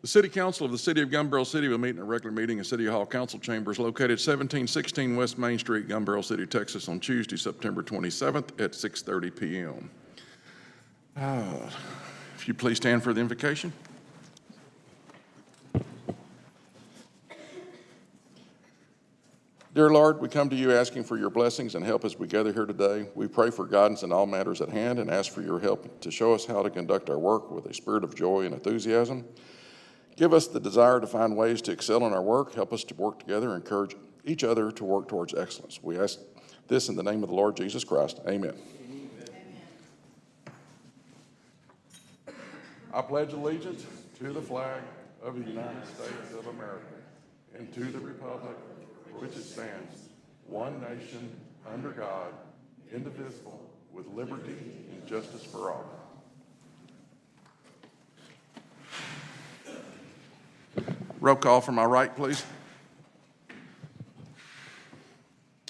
The City Council of the City of Gun Barrel City will meet in a regular meeting in City Hall Council Chambers located 1716 West Main Street, Gun Barrel City, Texas on Tuesday, September 27th at 6:30 p.m. If you please stand for the invocation. Dear Lord, we come to you asking for your blessings and help as we gather here today. We pray for guidance in all matters at hand and ask for your help to show us how to conduct our work with a spirit of joy and enthusiasm. Give us the desire to find ways to excel in our work. Help us to work together and encourage each other to work towards excellence. We ask this in the name of the Lord Jesus Christ. Amen. I pledge allegiance to the flag of the United States of America and to the republic for which it stands, one nation, under God, indivisible, with liberty and justice for all. Roll call from my right, please.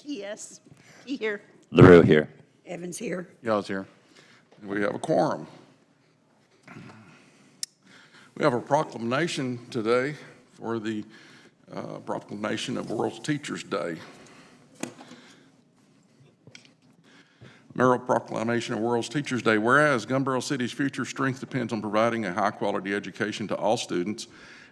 Yes. Here. LaRue here. Evans here. Y'all's here. We have a quorum. We have a proclamation today for the proclamation of World Teachers Day. Merrill Proclamation of World Teachers Day. Whereas Gun Barrel City's future strength depends on providing a high-quality education to all students,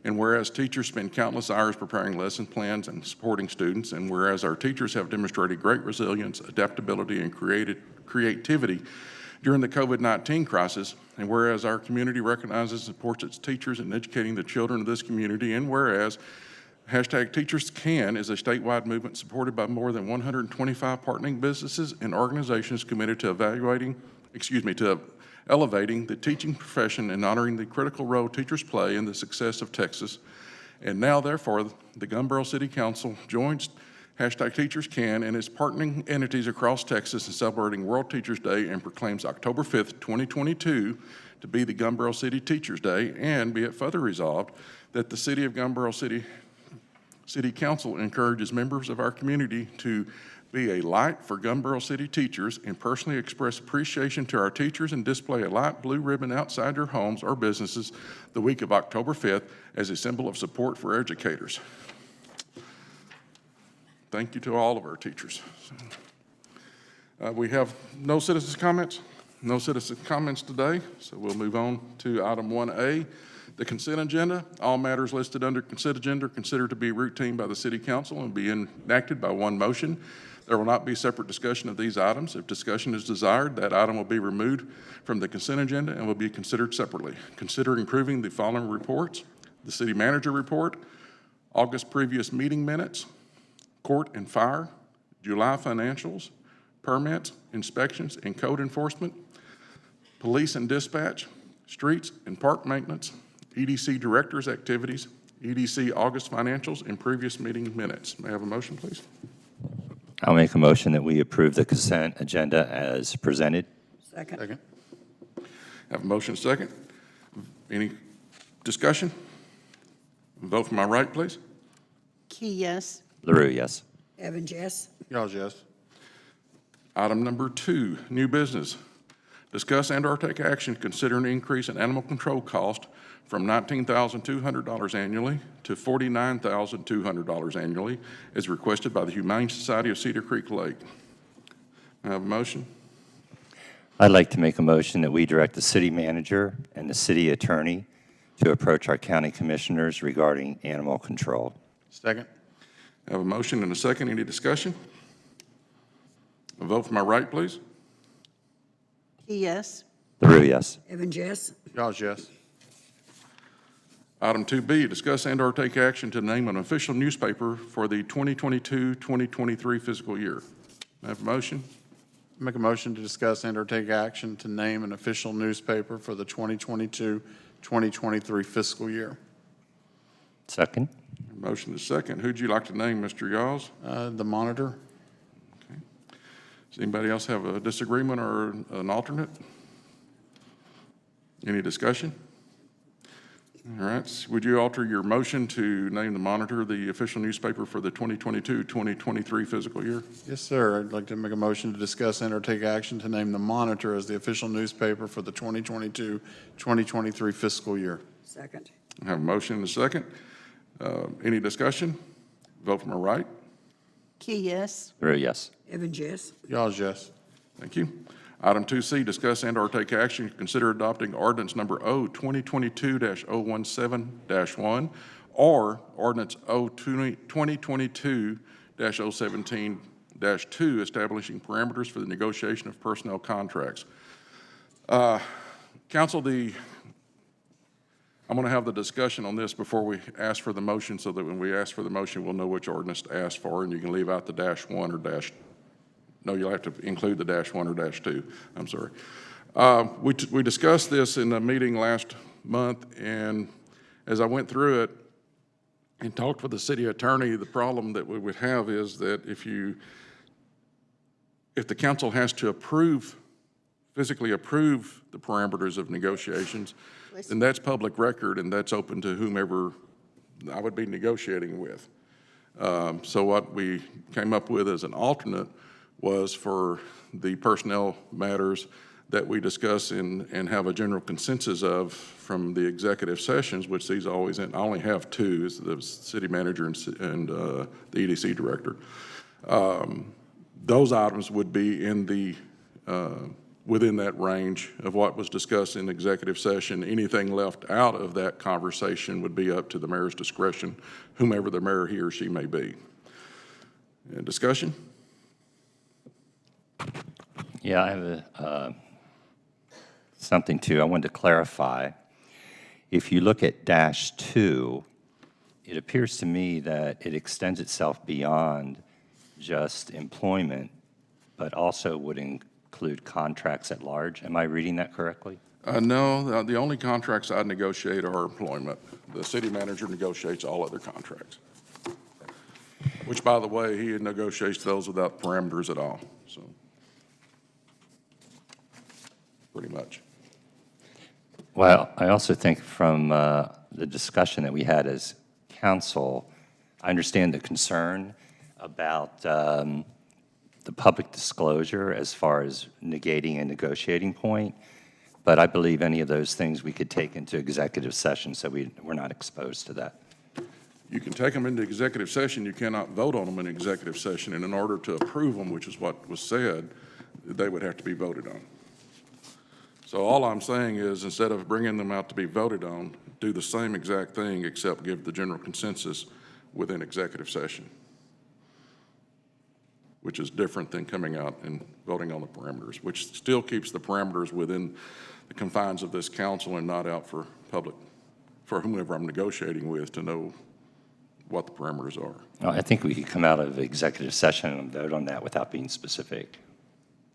and whereas teachers spend countless hours preparing lesson plans and supporting students, and whereas our teachers have demonstrated great resilience, adaptability, and creativity during the COVID-19 crisis, and whereas our community recognizes and supports its teachers in educating the children of this community, and whereas #TeachersCan is a statewide movement supported by more than 125 partnering businesses and organizations committed to elevating the teaching profession and honoring the critical role teachers play in the success of Texas. And now, therefore, the Gun Barrel City Council joins #TeachersCan and its partnering entities across Texas in celebrating World Teachers Day and proclaims October 5th, 2022 to be the Gun Barrel City Teachers Day, and be it further resolved that the City of Gun Barrel City Council encourages members of our community to be a light for Gun Barrel City teachers and personally express appreciation to our teachers and display a light blue ribbon outside your homes or businesses the week of October 5th as a symbol of support for educators. Thank you to all of our teachers. We have no citizens' comments? No citizens' comments today, so we'll move on to item 1A. The consent agenda. All matters listed under consent agenda are considered to be routine by the City Council and be enacted by one motion. There will not be separate discussion of these items. If discussion is desired, that item will be removed from the consent agenda and will be considered separately. Consider approving the following reports: the City Manager Report, August previous meeting minutes, Court and Fire, July financials, permits, inspections, and code enforcement, Police and Dispatch, Streets and Park Maintenance, EDC Director's Activities, EDC August financials, and previous meeting minutes. May I have a motion, please? I'll make a motion that we approve the consent agenda as presented. Second. Have a motion second. Any discussion? Vote from my right, please. Key, yes. LaRue, yes. Evans, yes. Y'all's yes. Item number 2, new business. Discuss and/or take action to consider an increase in animal control cost from $19,200 annually to $49,200 annually as requested by the Humane Society of Cedar Creek Lake. I have a motion. I'd like to make a motion that we direct the city manager and the city attorney to approach our county commissioners regarding animal control. Second. I have a motion and a second. Any discussion? A vote from my right, please. Key, yes. LaRue, yes. Evans, yes. Y'all's yes. Item 2B, discuss and/or take action to name an official newspaper for the 2022-2023 fiscal year. I have a motion. Make a motion to discuss and/or take action to name an official newspaper for the 2022-2023 fiscal year. Second. Motion is second. Who'd you like to name, Mr. Yaws? The Monitor. Okay. Does anybody else have a disagreement or an alternate? Any discussion? All right. Would you alter your motion to name the Monitor the official newspaper for the 2022-2023 fiscal year? Yes, sir. I'd like to make a motion to discuss and/or take action to name the Monitor as the official newspaper for the 2022-2023 fiscal year. Second. I have a motion and a second. Any discussion? Vote from my right. Key, yes. Brewer, yes. Evans, yes. Yaws, yes. Thank you. Item 2C, discuss and/or take action to consider adopting ordinance number O 2022-017-1 or ordinance O 2022-017-2 establishing parameters for the negotiation of personnel contracts. Council, I'm going to have the discussion on this before we ask for the motion, so that when we ask for the motion, we'll know which ordinance to ask for, and you can leave out the -1 or no, you'll have to include the -1 or -2. I'm sorry. We discussed this in a meeting last month, and as I went through it and talked with the city attorney, the problem that we would have is that if the council has to physically approve the parameters of negotiations, then that's public record, and that's open to whomever I would be negotiating with. So what we came up with as an alternate was for the personnel matters that we discuss and have a general consensus of from the executive sessions, which these always end. I only have two, is the city manager and the EDC director. Those items would be in the within that range of what was discussed in executive session. Anything left out of that conversation would be up to the mayor's discretion, whomever the mayor he or she may be. Discussion? Yeah, I have something too. I wanted to clarify. If you look at -2, it appears to me that it extends itself beyond just employment, but also would include contracts at large. Am I reading that correctly? No, the only contracts I negotiate are employment. The city manager negotiates all other contracts, which, by the way, he negotiates those without parameters at all, so pretty much. Well, I also think from the discussion that we had as council, I understand the concern about the public disclosure as far as negating a negotiating point, but I believe any of those things we could take into executive session so we're not exposed to that. You can take them into executive session, you cannot vote on them in executive session, and in order to approve them, which is what was said, they would have to be voted on. So all I'm saying is, instead of bringing them out to be voted on, do the same exact thing, except give the general consensus within executive session, which is different than coming out and voting on the parameters, which still keeps the parameters within the confines of this council and not out for public, for whomever I'm negotiating with to know what the parameters are. Well, I think we could come out of executive session and vote on that without being specific.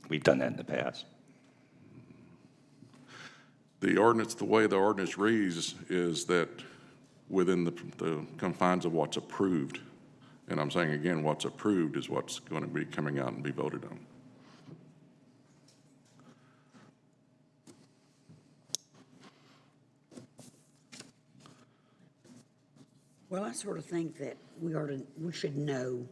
We've done that in the past. The ordinance, the way the ordinance reads is that within the confines of what's approved. And I'm saying again, what's approved is what's going to be coming out and be voted on. Well, I sort of think that we should know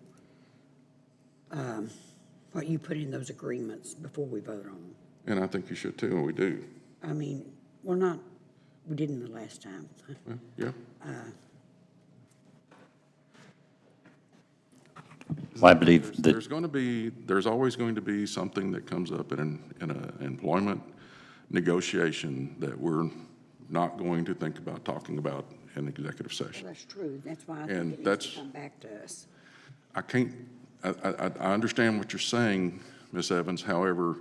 what you put in those agreements before we vote on them. And I think you should too, and we do. I mean, we didn't the last time. Well, yeah. Well, I believe that There's always going to be something that comes up in an employment negotiation that we're not going to think about talking about in executive session. That's true. That's why I And think it needs that's- to come back to us. I understand what you're saying, Ms. Evans. However,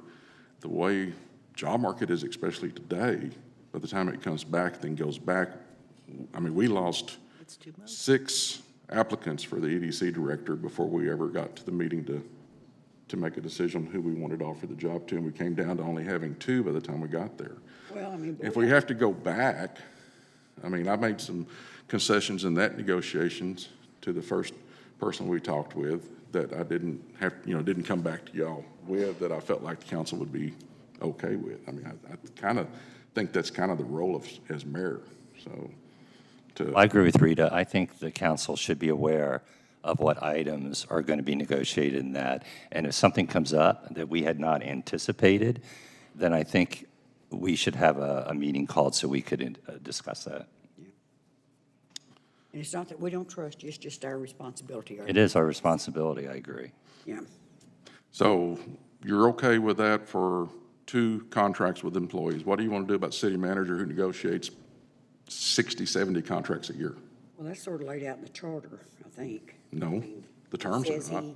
the way job market is, especially today, by the time it comes back, then goes back, I mean, we lost 6 applicants for the EDC director before we ever got to the meeting to make a decision on who we wanted to offer the job to, and we came down to only having 2 by the time we got there. Well, I mean, If we have to go back, I mean, I made some concessions in that negotiations to the first person we talked with that I didn't come back to y'all with, that I felt like the council would be okay with. I mean, I kind of think that's kind of the role as mayor, so. I agree with Rita. I think the council should be aware of what items are going to be negotiated in that. And if something comes up that we had not anticipated, then I think we should have a meeting called so we could discuss that. And it's not that we don't trust you, it's just our responsibility. It is our responsibility, I agree. Yeah. So you're okay with that for 2 contracts with employees? What do you want to do about city manager who negotiates 60, 70 contracts a year? Well, that's sort of laid out in the charter, I think. No, the terms It says are not.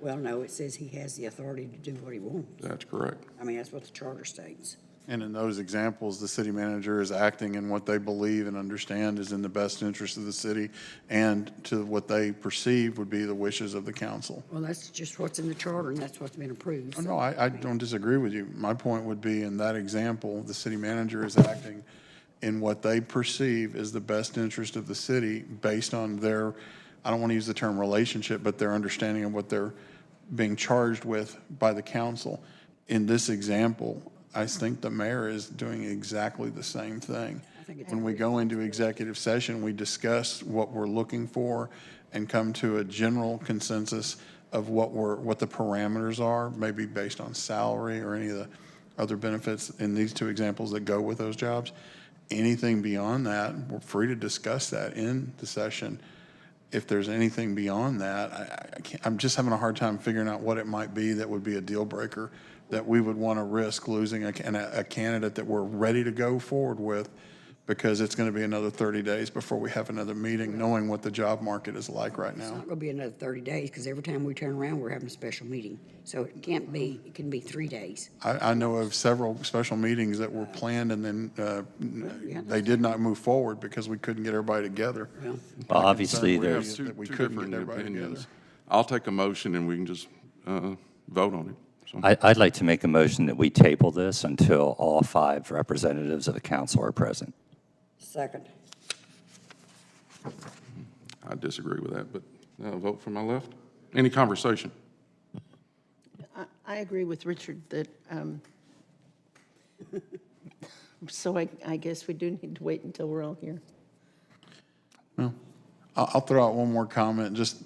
well, no, it says he has the authority to do what he wants. That's correct. I mean, that's what the charter states. And in those examples, the city manager is acting in what they believe and understand is in the best interest of the city and to what they perceive would be the wishes of the council. Well, that's just what's in the charter, and that's what's been approved. Oh, so- no, I don't disagree with you. My point would be, in that example, the city manager is acting in what they perceive is the best interest of the city based on their, I don't want to use the term relationship, but their understanding of what they're being charged with by the council. In this example, I think the mayor is doing exactly the same thing. I think it's When we go into executive session, we discuss what we're looking for and come to a general consensus of what the parameters are, maybe based on salary or any of the other benefits in these 2 examples that go with those jobs. Anything beyond that, we're free to discuss that in the session. If there's anything beyond that, I can't, I'm just having a hard time figuring out what it might be that would be a deal breaker that we would want to risk losing a candidate that we're ready to go forward with because it's going to be another 30 days before we have another meeting, knowing what the job market is like right It's now. not going to be another 30 days, because every time we turn around, we're having a special meeting. So it can't be, it can be 3 days. I know of several special meetings that were planned and then they did not move forward because we couldn't get everybody together. Well, Well, obviously, concern would be there's, that we Two couldn't get different everybody opinions. together. I'll take a motion and we can just vote on it. So, I'd like to make a motion that we table this until all 5 representatives of the council are present. second. I disagree with that, but vote from my left. Any conversation? I agree with Richard that, so I guess we do need to wait until we're all here. I'll throw out one more comment, just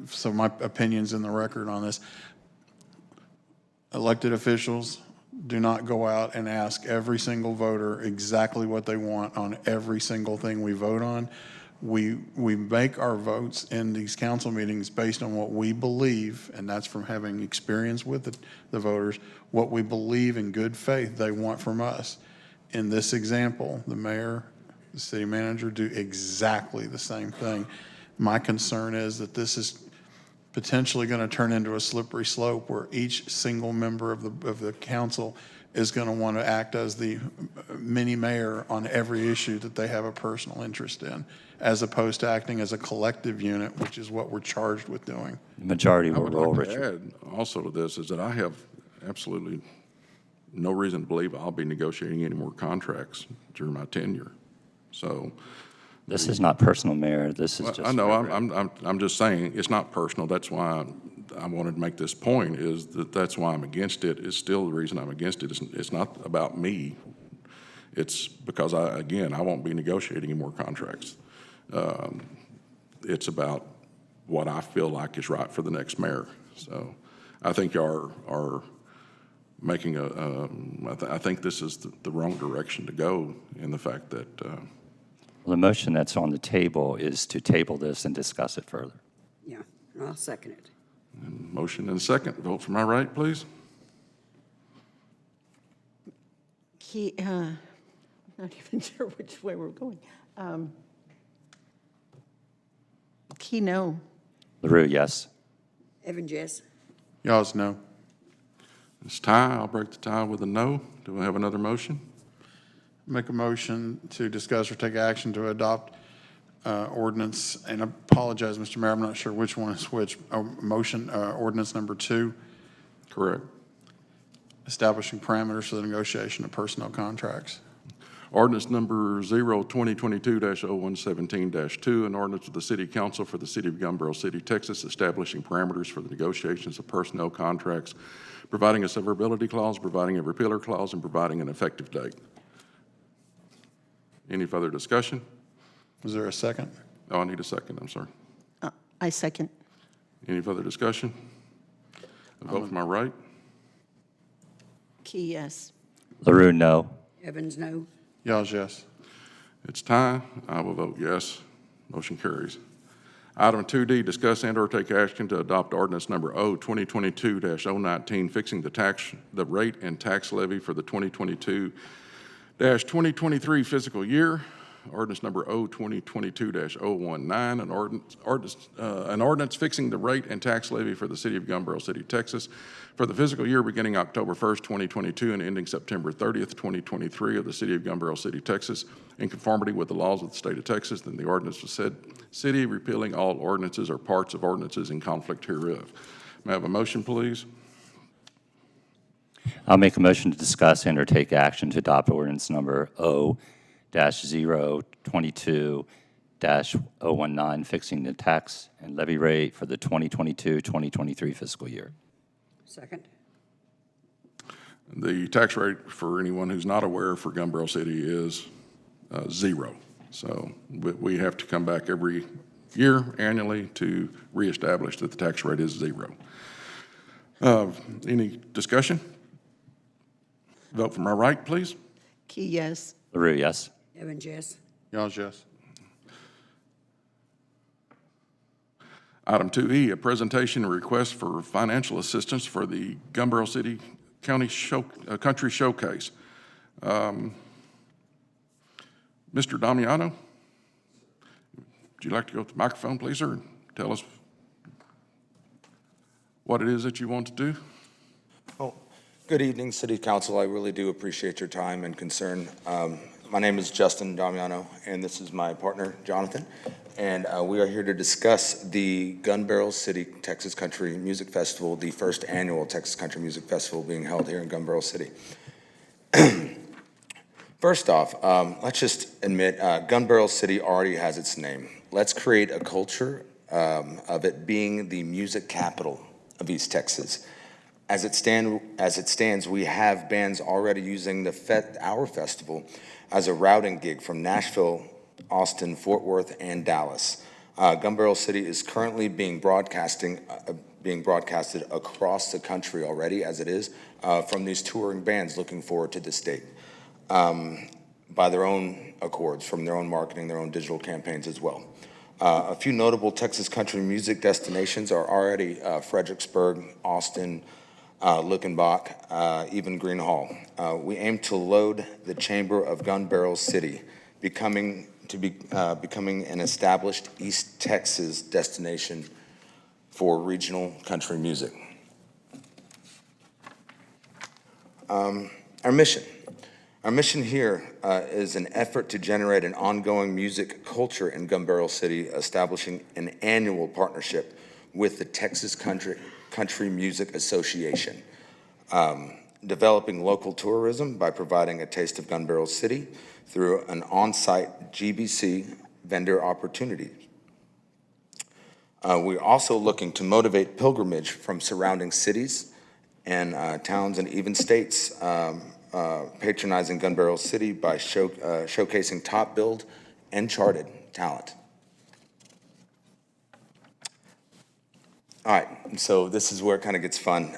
so my opinion's in the record on this. Elected officials do not go out and ask every single voter exactly what they want on every single thing we vote on. We make our votes in these council meetings based on what we believe, and that's from having experience with the voters, what we believe in good faith they want from us. In this example, the mayor, the city manager do exactly the same thing. My concern is that this is potentially going to turn into a slippery slope where each single member of the council is going to want to act as the mini mayor on every issue that they have a personal interest in, as opposed to acting as a collective unit, which is what we're charged with doing. The majority I will would roll, like to Richard. add also to this is that I have absolutely no reason to believe I'll be negotiating any more contracts during my tenure. So, This is not personal, Mayor. This is just. I know, I'm just saying, it's not personal. That's why I wanted to make this point, is that that's why I'm against it. It's still the reason I'm against it. It's not about me. It's because I won't be negotiating any more contracts. It's about what I feel like is right for the next mayor. So I think you are making I think this is the wrong direction to go in the fact that, The motion that's on the table is to table this and discuss it further. Yeah, and I'll second it. motion and second. Vote for my right, please. I'm not even sure which way we're going. Key, no. LaRue, yes. Evans, yes? Y'all's no. It's tie. I'll break the tie with a no. Do I have another motion? Make a motion to discuss or take action to adopt ordinance, and I apologize, Mr. Mayor, I'm not sure which one is which. Motion, ordinance number 2, Correct. establishing parameters for the negotiation of personnel contracts. Ordinance number 0-2022-0117-2, an ordinance of the City Council for the City of Gumbel City, Texas, establishing parameters for the negotiations of personnel contracts, providing a severability clause, providing a repealer clause, and providing an effective date. Any further discussion? Is there a second? Oh, I need a second, I'm sorry. I second. Any further discussion? A vote from my right? Key, yes. LaRue, no. Evans, no? Y'all's yes. It's tie. I will vote yes. Motion carries. Item 2D, discuss and/or take action to adopt ordinance number O-2022-019, fixing the rate and tax levy for the 2022-2023 fiscal year. Ordinance number O-2022-019, an ordinance fixing the rate and tax levy for the city of Gun City, Texas, for the fiscal year beginning October 1st, 2022, and ending September 30th, 2023, of the city of Gun City, Texas, in conformity with the laws of the state of Texas, and the ordinance of said city, repealing all ordinances or parts of ordinances in conflict hereof. May I have a motion, please? I'll make a motion to discuss and/or take action to adopt ordinance number O-022-019, fixing the tax and levy rate for the 2022-2023 fiscal year. Second. The tax rate, for anyone who's not aware, for Gun City is 0. So we have to come back every year annually to reestablish that the tax rate is 0. Any discussion? Vote from my right, please. Key, yes. LaRue, yes. Evans, yes. Young, yes. Item 2E, a presentation and request for financial assistance for the Gun City Country Showcase. Mr. Damiano, would you like to go to the microphone, please, sir, and tell us what it is that you want to do? Oh, good evening, City Council. I really do appreciate your time and concern. My name is Justin Damiano, and this is my partner, Jonathan. And we are here to discuss the Gun City Texas Country Music Festival, the first annual Texas Country Music Festival being held here in Gun City. First off, let's just admit Gun City already has its name. Let's create a culture of it being the music capital of East Texas. As it stands, we have bands already using our festival as a routing gig from Nashville, Austin, Fort Worth, and Dallas. Gun City is currently being broadcasted across the country already, as it is, from these touring bands looking forward to this date. By their own accords, from their own marketing, their own digital campaigns as well. A few notable Texas country music destinations are already Fredericksburg, Austin, Luckenbach, even Green Hall. We aim to load the chamber of Gun City, becoming an established East Texas destination for regional country music. Our mission here is an effort to generate an ongoing music culture in Gun City, establishing an annual partnership with the Texas Country Music Association, developing local tourism by providing a taste of Gun City through an on-site GBC vendor opportunity. We're also looking to motivate pilgrimage from surrounding cities and towns and even states, patronizing Gun City by showcasing top-billed and charted talent. All right, so this is where it kind of gets fun.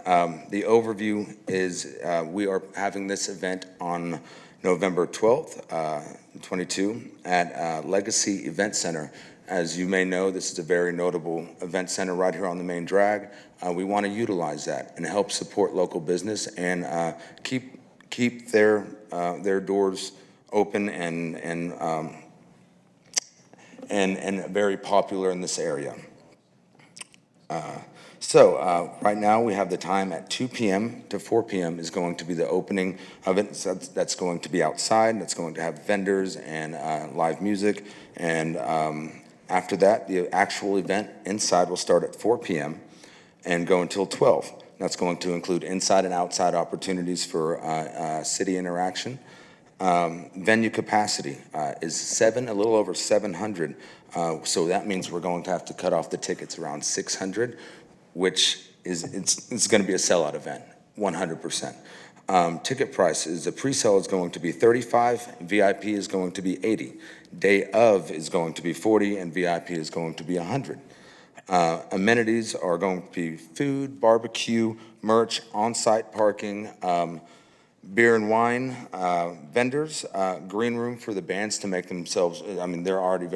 The overview is we are having this event on November 12th, 22, at Legacy Event Center. As you may know, this is a very notable event center right here on the main drag. We want to utilize that and help support local business and keep their doors open and very popular in this area. Right now we have the time at 2 p.m. to 4 p.m. is going to be the opening of it. So that's going to be outside. That's going to have vendors and live music. And after that, the actual event inside will start at 4 p.m. and go until 12. That's going to include inside and outside opportunities for city interaction. Venue capacity is a little over 700. So that means we're going to have to cut off the tickets around 600, which it's going to be a sellout event, 100%. Ticket price is, the pre-sale is going to be $35, VIP is going to be $80. Day of is going to be $40, and VIP is going to be $100. Amenities are going to be food, barbecue, merch, on-site parking, beer and wine vendors, green room for the bands to make themselves, I mean, they're already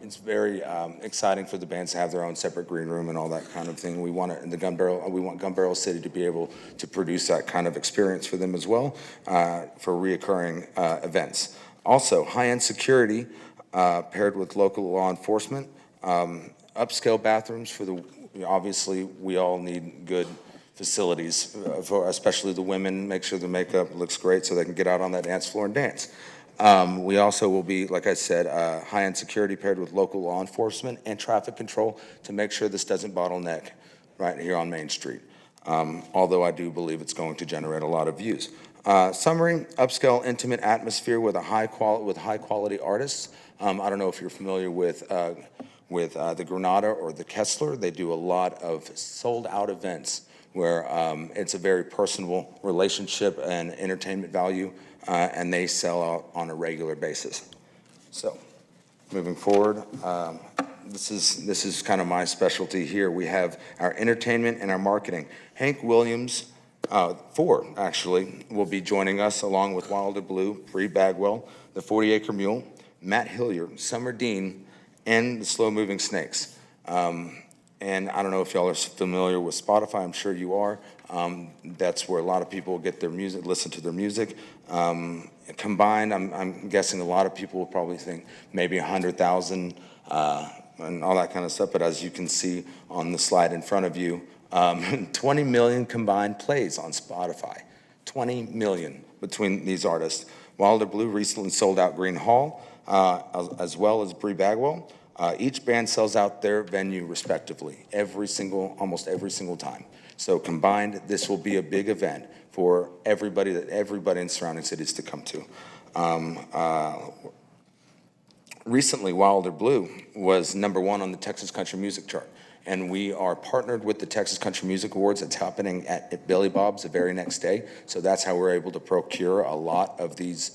it's very exciting for the bands to have their own separate green room and all that kind of thing. We want we want Gun Barrel City to be able to produce that kind of experience for them as well, for reoccurring events. Also, high-end security paired with local law enforcement, upscale bathrooms for obviously, we all need good facilities, for especially the women, make sure the makeup looks great so they can get out on that dance floor and dance. We also will be, like I said, high-end security paired with local law enforcement and traffic control to make sure this doesn't bottleneck right here on Main Street. Although I do believe it's going to generate a lot of views. Summary, upscale, intimate atmosphere with high quality artists. I don't know if you're familiar with the Granada or the Kessler. They do a lot of sold-out events where it's a very personal relationship and entertainment value, and they sell out on a regular basis. So, moving forward, this is kind of my specialty here. We have our entertainment and our marketing. Hank Williams, four actually, will be joining us along with Wilder Blue, Bree Bagwell, the 40 Acre Mule, Matt Hilliard, Summer Dean, and the Slow Moving Snakes. And I don't know if y'all are familiar with Spotify. I'm sure you are. That's where a lot of people get their music, listen to their music. Combined, I'm guessing a lot of people will probably think maybe 100,000 and all that kind of stuff. But as you can see on the slide in front of you, 20 million combined plays on Spotify. 20 million between these artists. Wilder Blue recently sold out Green Hall, as well as Bree Bagwell. Each band sells out their venue respectively, almost every single time. So combined, this will be a big event for everybody in surrounding cities to come to. Recently, Wilder Blue was #1 on the Texas Country Music Chart, and we are partnered with the Texas Country Music Awards. That's happening at Billy Bob's the very next day. So that's how we're able to procure a lot of this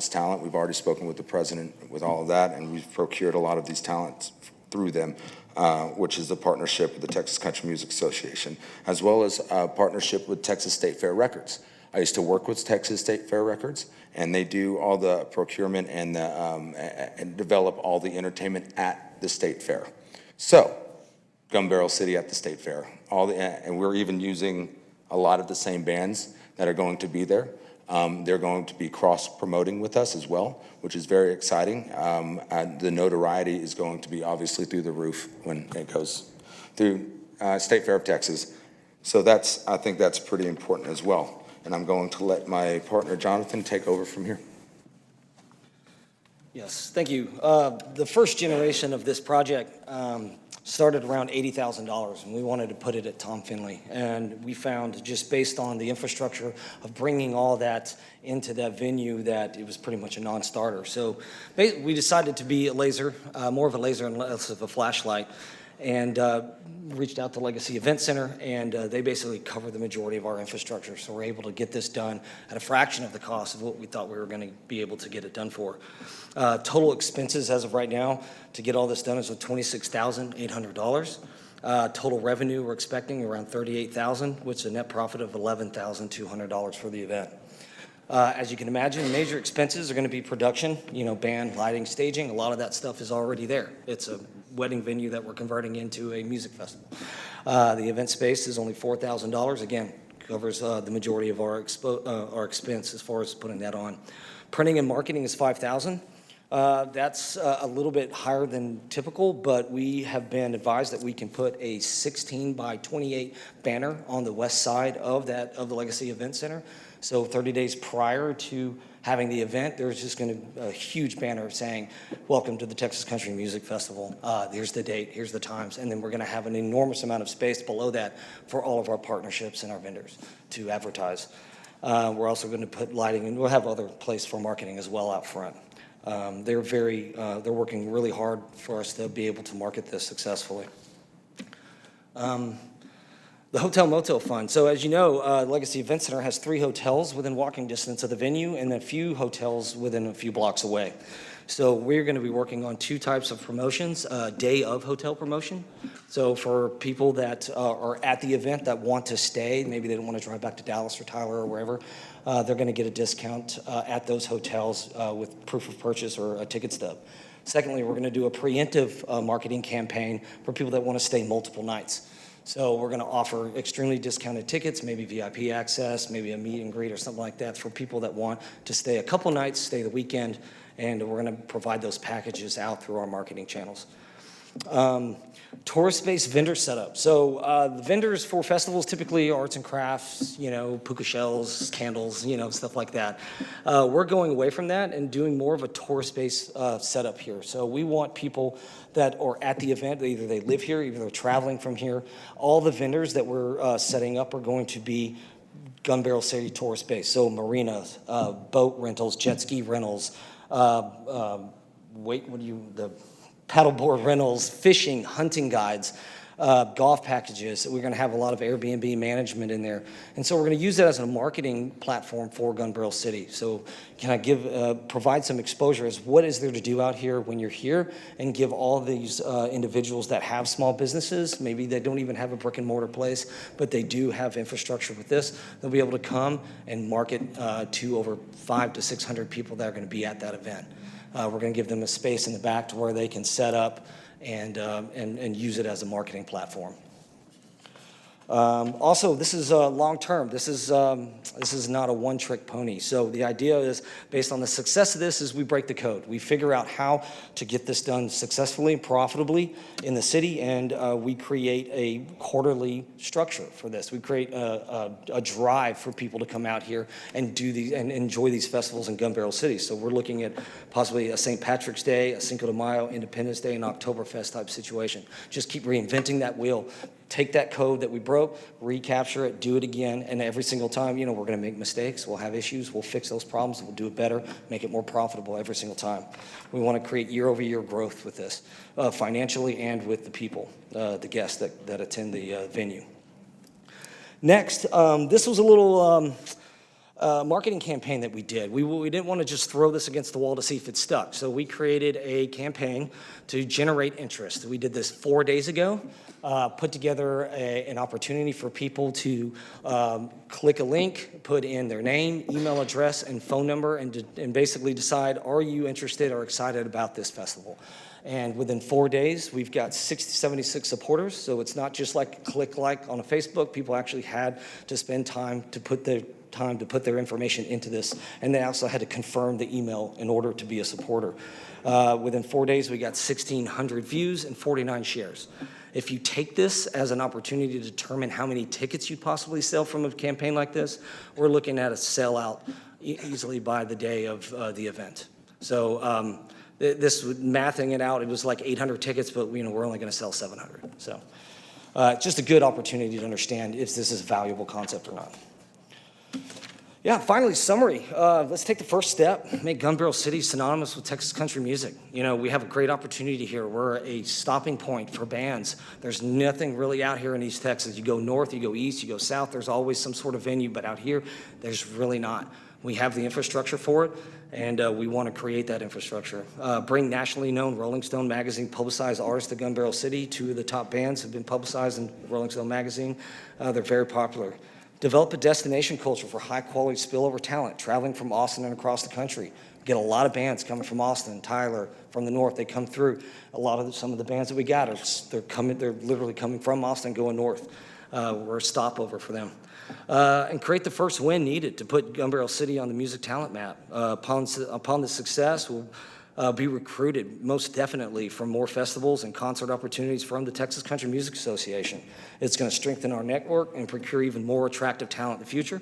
talent. We've already spoken with the president with all of that, and we've procured a lot of these talents through them, which is a partnership with the Texas Country Music Association, as well as a partnership with Texas State Fair Records. I used to work with Texas State Fair Records, and they do all the procurement and develop all the entertainment at the State Fair. So, Gun Barrel City at the State Fair, and we're even using a lot of the same bands that are going to be there. They're going to be cross-promoting with us as well, which is very exciting. The notoriety is going to be obviously through the roof when it goes through State Fair of Texas. So I think that's pretty important as well. And I'm going to let my partner Jonathan take over from here. Yes, thank you. The first generation of this project started around $80,000, and we wanted to put it at Tom Finley. And we found, just based on the infrastructure of bringing all that into that venue, that it was pretty much a non-starter. So we decided to be more of a laser and less of a flashlight, and reached out to Legacy Event Center, and they basically cover the majority of our infrastructure. So we're able to get this done at a fraction of the cost of what we thought we were going to be able to get it done for. Total expenses as of right now to get all this done is $26,800. Total revenue we're expecting around $38,000, which is a net profit of $11,200 for the event. As you can imagine, major expenses are going to be production, band, lighting, staging. A lot of that stuff is already there. It's a wedding venue that we're converting into a music festival. The event space is only $4,000. Again, covers the majority of our expense as far as putting that on. Printing and marketing is $5,000. That's a little bit higher than typical, but we have been advised that we can put a 16 by 28 banner on the west side of the Legacy Event Center. So 30 days prior to having the event, there's just going to be a huge banner saying, "Welcome to the Texas Country Music Festival. Here's the date, here's the times." And then we're going to have an enormous amount of space below that for all of our partnerships and our vendors to advertise. We're also going to put lighting, and we'll have other place for marketing as well out front. They're working really hard for us to be able to market this successfully. The Hotel Motel Fund. So as you know, Legacy Event Center has 3 hotels within walking distance of the venue and a few hotels within a few blocks away. So we're going to be working on two types of promotions, day of hotel promotion. So for people that are at the event that want to stay, maybe they don't want to drive back to Dallas or Tyler or wherever, they're going to get a discount at those hotels with proof of purchase or a ticket stub. Secondly, we're going to do a preemptive marketing campaign for people that want to stay multiple nights. So we're going to offer extremely discounted tickets, maybe VIP access, maybe a meet and greet or something like that for people that want to stay a couple nights, stay the weekend, and we're going to provide those packages out through our marketing channels. Tourist-based vendor setup. So the vendors for festivals typically arts and crafts, puka shells, candles, stuff like that. We're going away from that and doing more of a tourist-based setup here. So we want people that are at the event, either they live here, either they're traveling from here. All the vendors that we're setting up are going to be Gun Barrel City tourist-based. So marinas, boat rentals, jet ski rentals, the paddleboard rentals, fishing, hunting guides, golf packages. We're going to have a lot of Airbnb management in there. And so we're going to use that as a marketing platform for Gun Barrel City. So can I provide some exposure as what is there to do out here when you're here, and give all these individuals that have small businesses, maybe they don't even have a brick and mortar place, but they do have infrastructure with this, they'll be able to come and market to over 500 to 600 people that are going to be at that event. We're going to give them a space in the back to where they can set up and use it as a marketing platform. Also, this is long-term. This is not a one-trick pony. So the idea is, based on the success of this, is we break the code. We figure out how to get this done successfully and profitably in the city, and we create a quarterly structure for this. We create a drive for people to come out here and do these and enjoy these festivals in Gun Barrel City. So we're looking at possibly a St. Patrick's Day, a Cinco de Mayo, Independence Day, and Oktoberfest type situation. Just keep reinventing that wheel. Take that code that we broke, recapture it, do it again, and every single time, we're going to make mistakes, we'll have issues, we'll fix those problems, we'll do it better, make it more profitable every single time. We want to create year-over-year growth with this, financially and with the people, the guests that attend the venue. Next, this was a little marketing campaign that we did. We didn't want to just throw this against the wall to see if it stuck, so we created a campaign to generate interest. We did this 4 days ago. Put together an opportunity for people to click a link, put in their name, email address, and phone number, and basically decide, are you interested or excited about this festival? And within 4 days, we've got 76 supporters, so it's not just like click like on a Facebook. People actually had to spend time to put their information into this, and they also had to confirm the email in order to be a supporter. Within 4 days, we got 1,600 views and 49 shares. If you take this as an opportunity to determine how many tickets you'd possibly sell from a campaign like this, we're looking at a sellout easily by the day of the event. So mathing it out, it was like 800 tickets, but we're only going to sell 700. So just a good opportunity to understand if this is a valuable concept or not. Yeah, finally, summary. Let's take the first step, make Gun Barrel City synonymous with Texas country music. We have a great opportunity here. We're a stopping point for bands. There's nothing really out here in East Texas. You go north, you go east, you go south, there's always some sort of venue, but out here, there's really not. We have the infrastructure for it, and we want to create that infrastructure. Bring nationally known Rolling Stone magazine publicized artists to Gun Barrel City. 2 of the top bands have been publicized in Rolling Stone magazine. They're very popular. Develop a destination culture for high-quality spillover talent traveling from Austin and across the country. We get a lot of bands coming from Austin, Tyler, from the north. They come through. Some of the bands that we got they're literally coming from Austin, going north. We're a stopover for them. And create the first win needed to put Gun Barrel City on the music talent map. Upon the success, we'll be recruited most definitely for more festivals and concert opportunities from the Texas Country Music Association. It's going to strengthen our network and procure even more attractive talent in the future.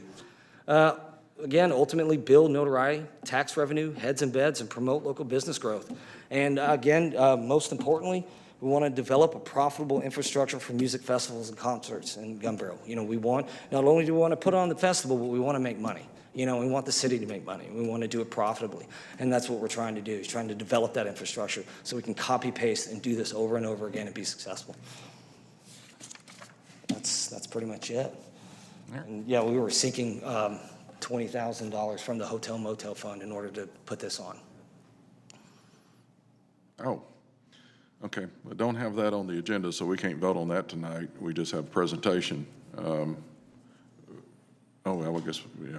Again, ultimately build notoriety, tax revenue, heads and beds, and promote local business growth. And again, most importantly, we want to develop a profitable infrastructure for music festivals and concerts in Gun Barrel. Not only do we want to put on the festival, but we want to make money. We want the city to make money. We want to do it profitably. And that's what we're trying to do, is trying to develop that infrastructure so we can copy paste and do this over and over again and be successful. That's pretty much it. And yeah, we were seeking $20,000 from the Hotel Motel Fund in order to put this on. Oh, okay. We don't have that on the agenda, so we can't vote on that tonight. We just have a presentation. Oh, well, I guess, yeah,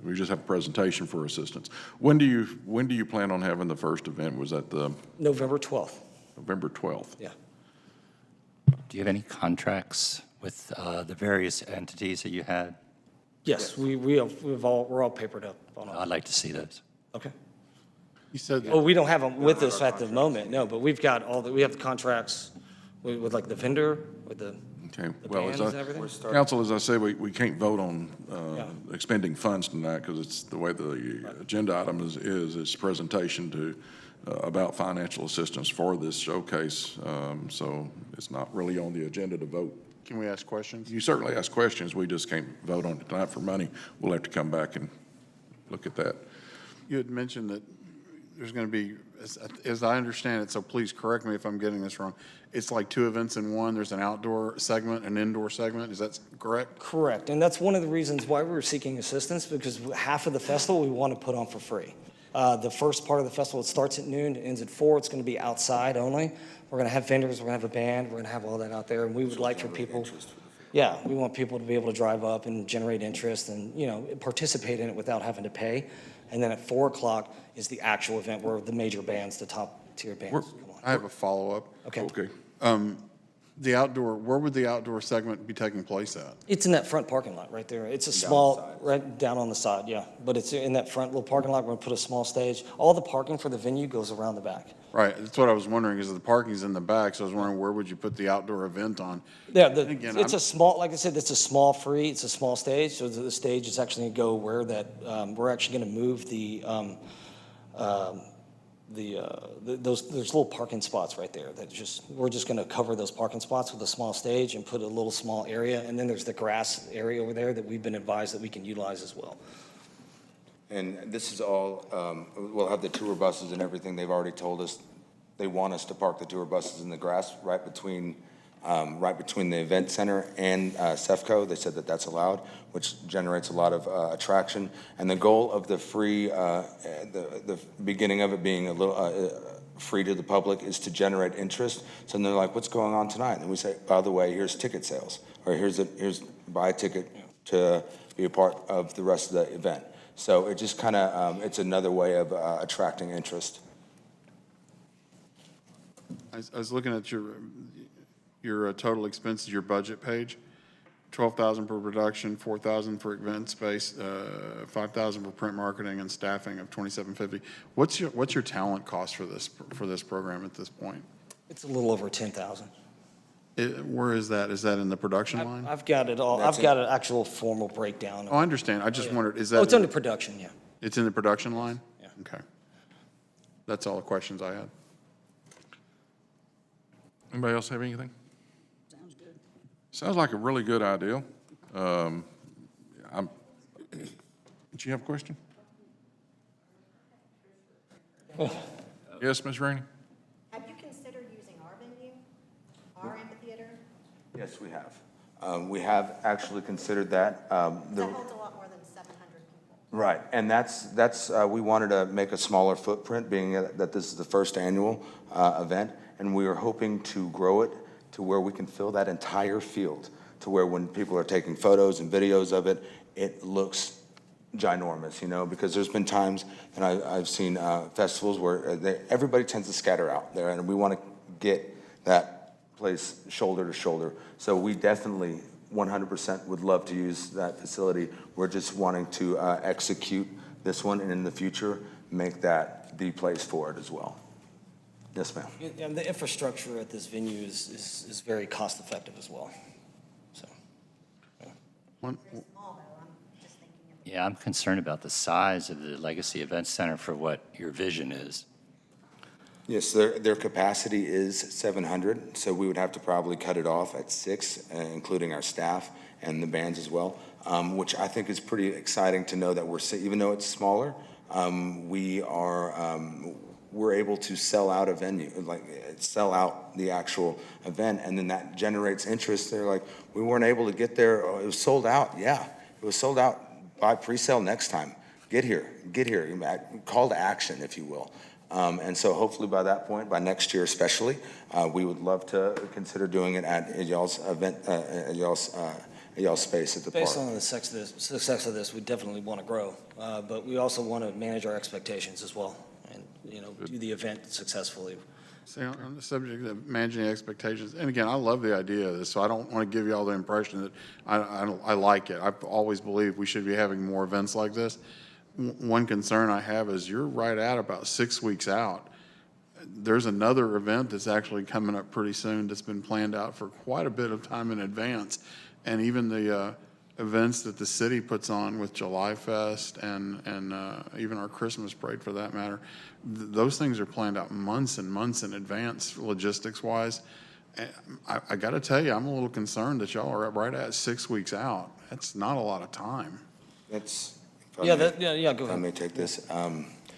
we just have a presentation for assistance. When do you plan on having the first event? Was that the November 12th, November 12th? yeah. Do you have any contracts with the various entities that you had? Yes, we're all papered up on all. I'd like to see those. Okay. You said, Well, we don't have them with us at the moment, no, but we've got we have the contracts with like the vendor, with the Okay. the Well, bands and everything. Council, as I said, we can't vote on Yeah. expending funds tonight because it's the way the agenda item is it's presentation to, about financial assistance for this showcase. So it's not really on the agenda to vote. can we ask questions? You certainly ask questions, we just can't vote on it tonight for money. We'll have to come back and look at that. You had mentioned that there's going to be, as I understand it, so please correct me if I'm getting this wrong, it's like two events in one. There's an outdoor segment, an indoor segment. Is that correct? Correct, and that's one of the reasons why we were seeking assistance, because half of the festival we want to put on for free. The first part of the festival, it starts at noon, it ends at 4. It's going to be outside only. We're going to have vendors, we're going to have a band, we're going to have all that out there, and we would like for people, yeah, we want people to be able to drive up and generate interest and, you know, participate in it without having to pay. And then at 4 o'clock is the actual event where the major bands, the top tier bands, come on. I have a follow-up. Okay. Okay. The outdoor, where would the outdoor segment be taking place at? It's in that front parking lot right there. It's a small, right down on the side, yeah. But it's in that front little parking lot. We're going to put a small stage. All the parking for the venue goes around the back. Right, that's what I was wondering, is the parking's in the back, so I was wondering where would you put the outdoor event on? Yeah, Again, it's a small, like I said, it's a smmal free, it's a small stage. So the stage is actually going to go where that, we're actually going to move there's little parking spots right there that we're just going to cover those parking spots with a small stage and put a little small area. And then there's the grass area over there that we've been advised that we can utilize as well. And this is all, we'll have the tour buses and everything. They've already told us they want us to park the tour buses in the grass right between the event center and CEFCO. They said that that's allowed, which generates a lot of attraction. And the goal of the free, the beginning of it being a little free to the public is to generate interest. So then they're like, what's going on tonight? And we say, by the way, here's ticket sales, or here's buy a ticket to be a part of the rest of the event. So it just kind of, it's another way of attracting interest. I was looking at your total expenses, your budget page, 12,000 per production, 4,000 for event space, 5,000 for print marketing and staffing of 2,750. What's your talent cost for this program at this point? It's a little over 10,000. Where is that? Is that in the production line? I've got it all. I've got an actual formal breakdown. Oh, I understand. I just wondered, is that? Oh, it's under production, yeah. It's in the production line? Yeah. Okay. That's all the questions I had. Anybody else have anything? Sounds good. Sounds like a really good idea. Did you have a question? Yes, Ms. Rainey? Have you considered using our venue, our amphitheater? Yes, we have. We have actually considered that. That holds a lot more than 700 people. Right, and that's we wanted to make a smaller footprint, being that this is the first annual event, and we are hoping to grow it to where we can fill that entire field, to where when people are taking photos and videos of it, it looks ginormous, you know, because there's been times, and I've seen festivals where everybody tends to scatter out there, and we want to get that place shoulder to shoulder. So we definitely 100% would love to use that facility. We're just wanting to execute this one, and in the future, make that the place for it as well. Yes, ma'am. And the infrastructure at this venue is very cost effective as well. So, One, They're small though, I'm just thinking of. Yeah, I'm concerned about the size of the Legacy Event Center for what your vision is. Yes, their capacity is 700, so we would have to probably cut it off at 6, including our staff and the bands as well, which I think is pretty exciting to know that even though it's smaller, we're able to sell out a venue, like sell out the actual event, and then that generates interest. They're like, we weren't able to get there. Oh, it was sold out. Yeah, it was sold out. Buy pre-sale next time. Get here. Call to action, if you will. And so hopefully by that point, by next year especially, we would love to consider doing it at y'all's event, at y'all's space at the park. Based on the success of this, we definitely want to grow, but we also want to manage our expectations as well, and, do the event successfully. See, on the subject of managing expectations, and again, I love the idea of this, so I don't want to give you all the impression that I like it. I've always believed we should be having more events like this. One concern I have is you're right at about 6 weeks out. There's another event that's actually coming up pretty soon that's been planned out for quite a bit of time in advance. And even the events that the city puts on with July Fest and even our Christmas parade for that matter, those things are planned out months and months in advance, logistics-wise. I got to tell you, I'm a little concerned that y'all are right at 6 weeks out. That's not a lot of time. That's, Go if I ahead. may take this,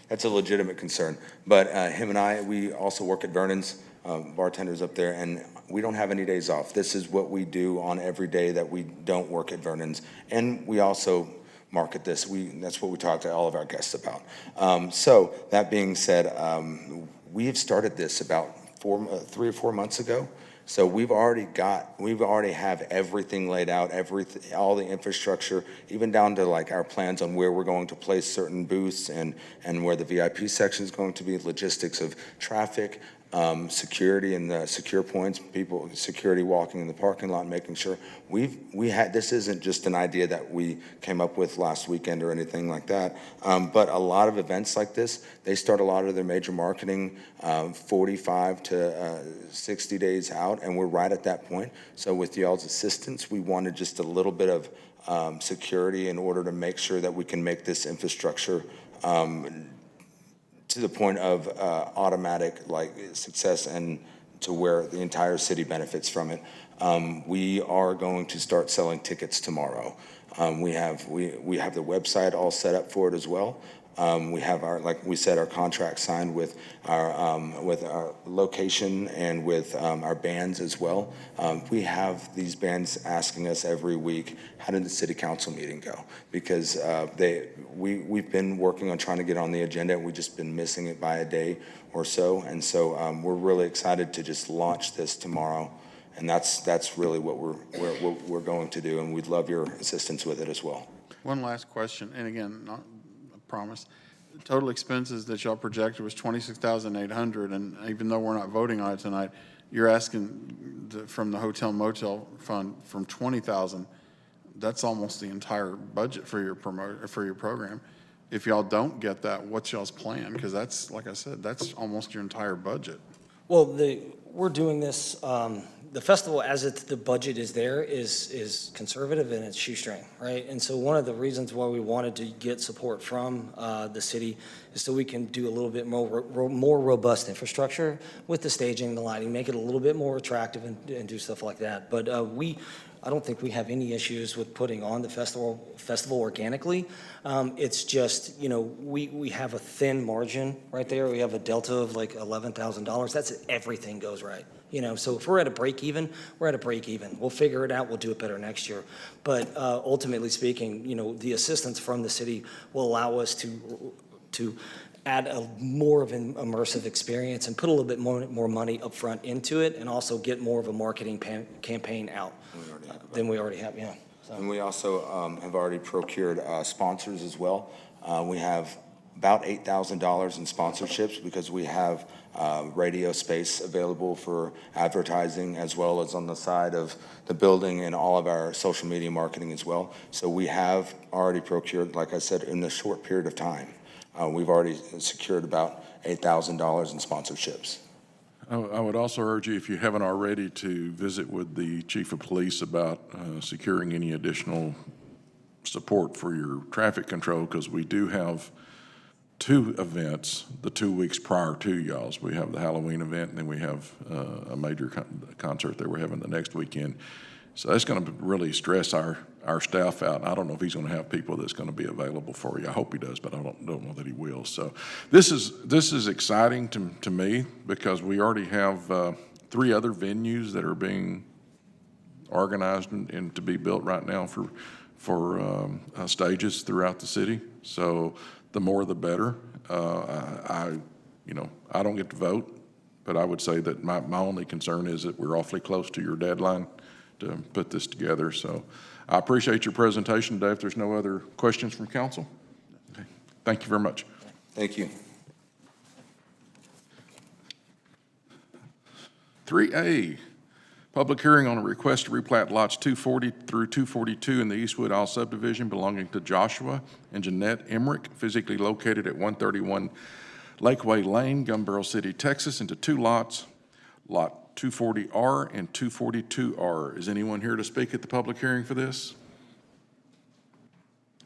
that's a legitimate concern. But him and I, we also work at Vernon's, bartenders up there, and we don't have any days off. This is what we do on every day that we don't work at Vernon's. And we also market this. That's what we talk to all of our guests about. So that being said, we have started this about 3 or 4 months ago. So we've already have everything laid out, all the infrastructure, even down to like our plans on where we're going to place certain booths and where the VIP section is going to be, logistics of traffic, security and the secure points, security walking in the parking lot, making sure this isn't just an idea that we came up with last weekend or anything like that. But a lot of events like this, they start a lot of their major marketing 45 to 60 days out, and we're right at that point. So with y'all's assistance, we wanted just a little bit of security in order to make sure that we can make this infrastructure to the point of automatic success and to where the entire city benefits from it. We are going to start selling tickets tomorrow. We have the website all set up for it as well. We have like we said, our contract signed with our location and with our bands as well. We have these bands asking us every week, how did the city council meeting go? Because we've been working on trying to get on the agenda, and we've just been missing it by a day or so. And so we're really excited to just launch this tomorrow. And that's really what we're going to do, and we'd love your assistance with it as well. One last question, and again, not a promise. The total expenses that y'all projected was $26,800, and even though we're not voting on it tonight, you're asking from the hotel motel fund from $20,000. That's almost the entire budget for your program. If y'all don't get that, what's y'all's plan? Because that's, like I said, that's almost your entire budget. Well, we're doing this, the festival, as the budget is there, is conservative and it's shoestring, right? And so one of the reasons why we wanted to get support from the city is so we can do a little bit more robust infrastructure with the staging, the lighting, make it a little bit more attractive and do stuff like that. But I don't think we have any issues with putting on the festival organically. It's just, we have a thin margin right there. We have a delta of like $11,000. That's if everything goes right. So if we're at a break even, we're at a break even. We'll figure it out. We'll do it better next year. But ultimately speaking, the assistance from the city will allow us to add more of an immersive experience and put a little bit more money up front into it, and also get more of a marketing campaign out than we already have, yeah. So. And we also have already procured sponsors as well. We have about $8,000 in sponsorships because we have radio space available for advertising, as well as on the side of the building and all of our social media marketing as well. So we have already procured, like I said, in a short period of time. We've already secured about $8,000 in sponsorships. I would also urge you, if you haven't already, to visit with the chief of police about securing any additional support for your traffic control, because we do have 2 events the 2 weeks prior to y'all's. We have the Halloween event, and then we have a major concert that we're having the next weekend. So that's going to really stress our staff out. I don't know if he's going to have people that's going to be available for you. I hope he does, but I don't know that he will. So this is exciting to me, because we already have 3 other venues that are being organized and to be built right now for stages throughout the city. So the more the better. you know, I don't get to vote, but I would say that my only concern is that we're awfully close to your deadline to put this together. So I appreciate your presentation today. If there's no other questions from council, okay. Thank you very much. Thank you. 3A, public hearing on a request to replat lots 240 through 242 in the Eastwood Isle subdivision belonging to Joshua and Jeanette Emmerich, physically located at 131 Lakeway Lane, Gun Barrel City, Texas, into two lots, Lot 240R and 242R. Is anyone here to speak at the public hearing for this?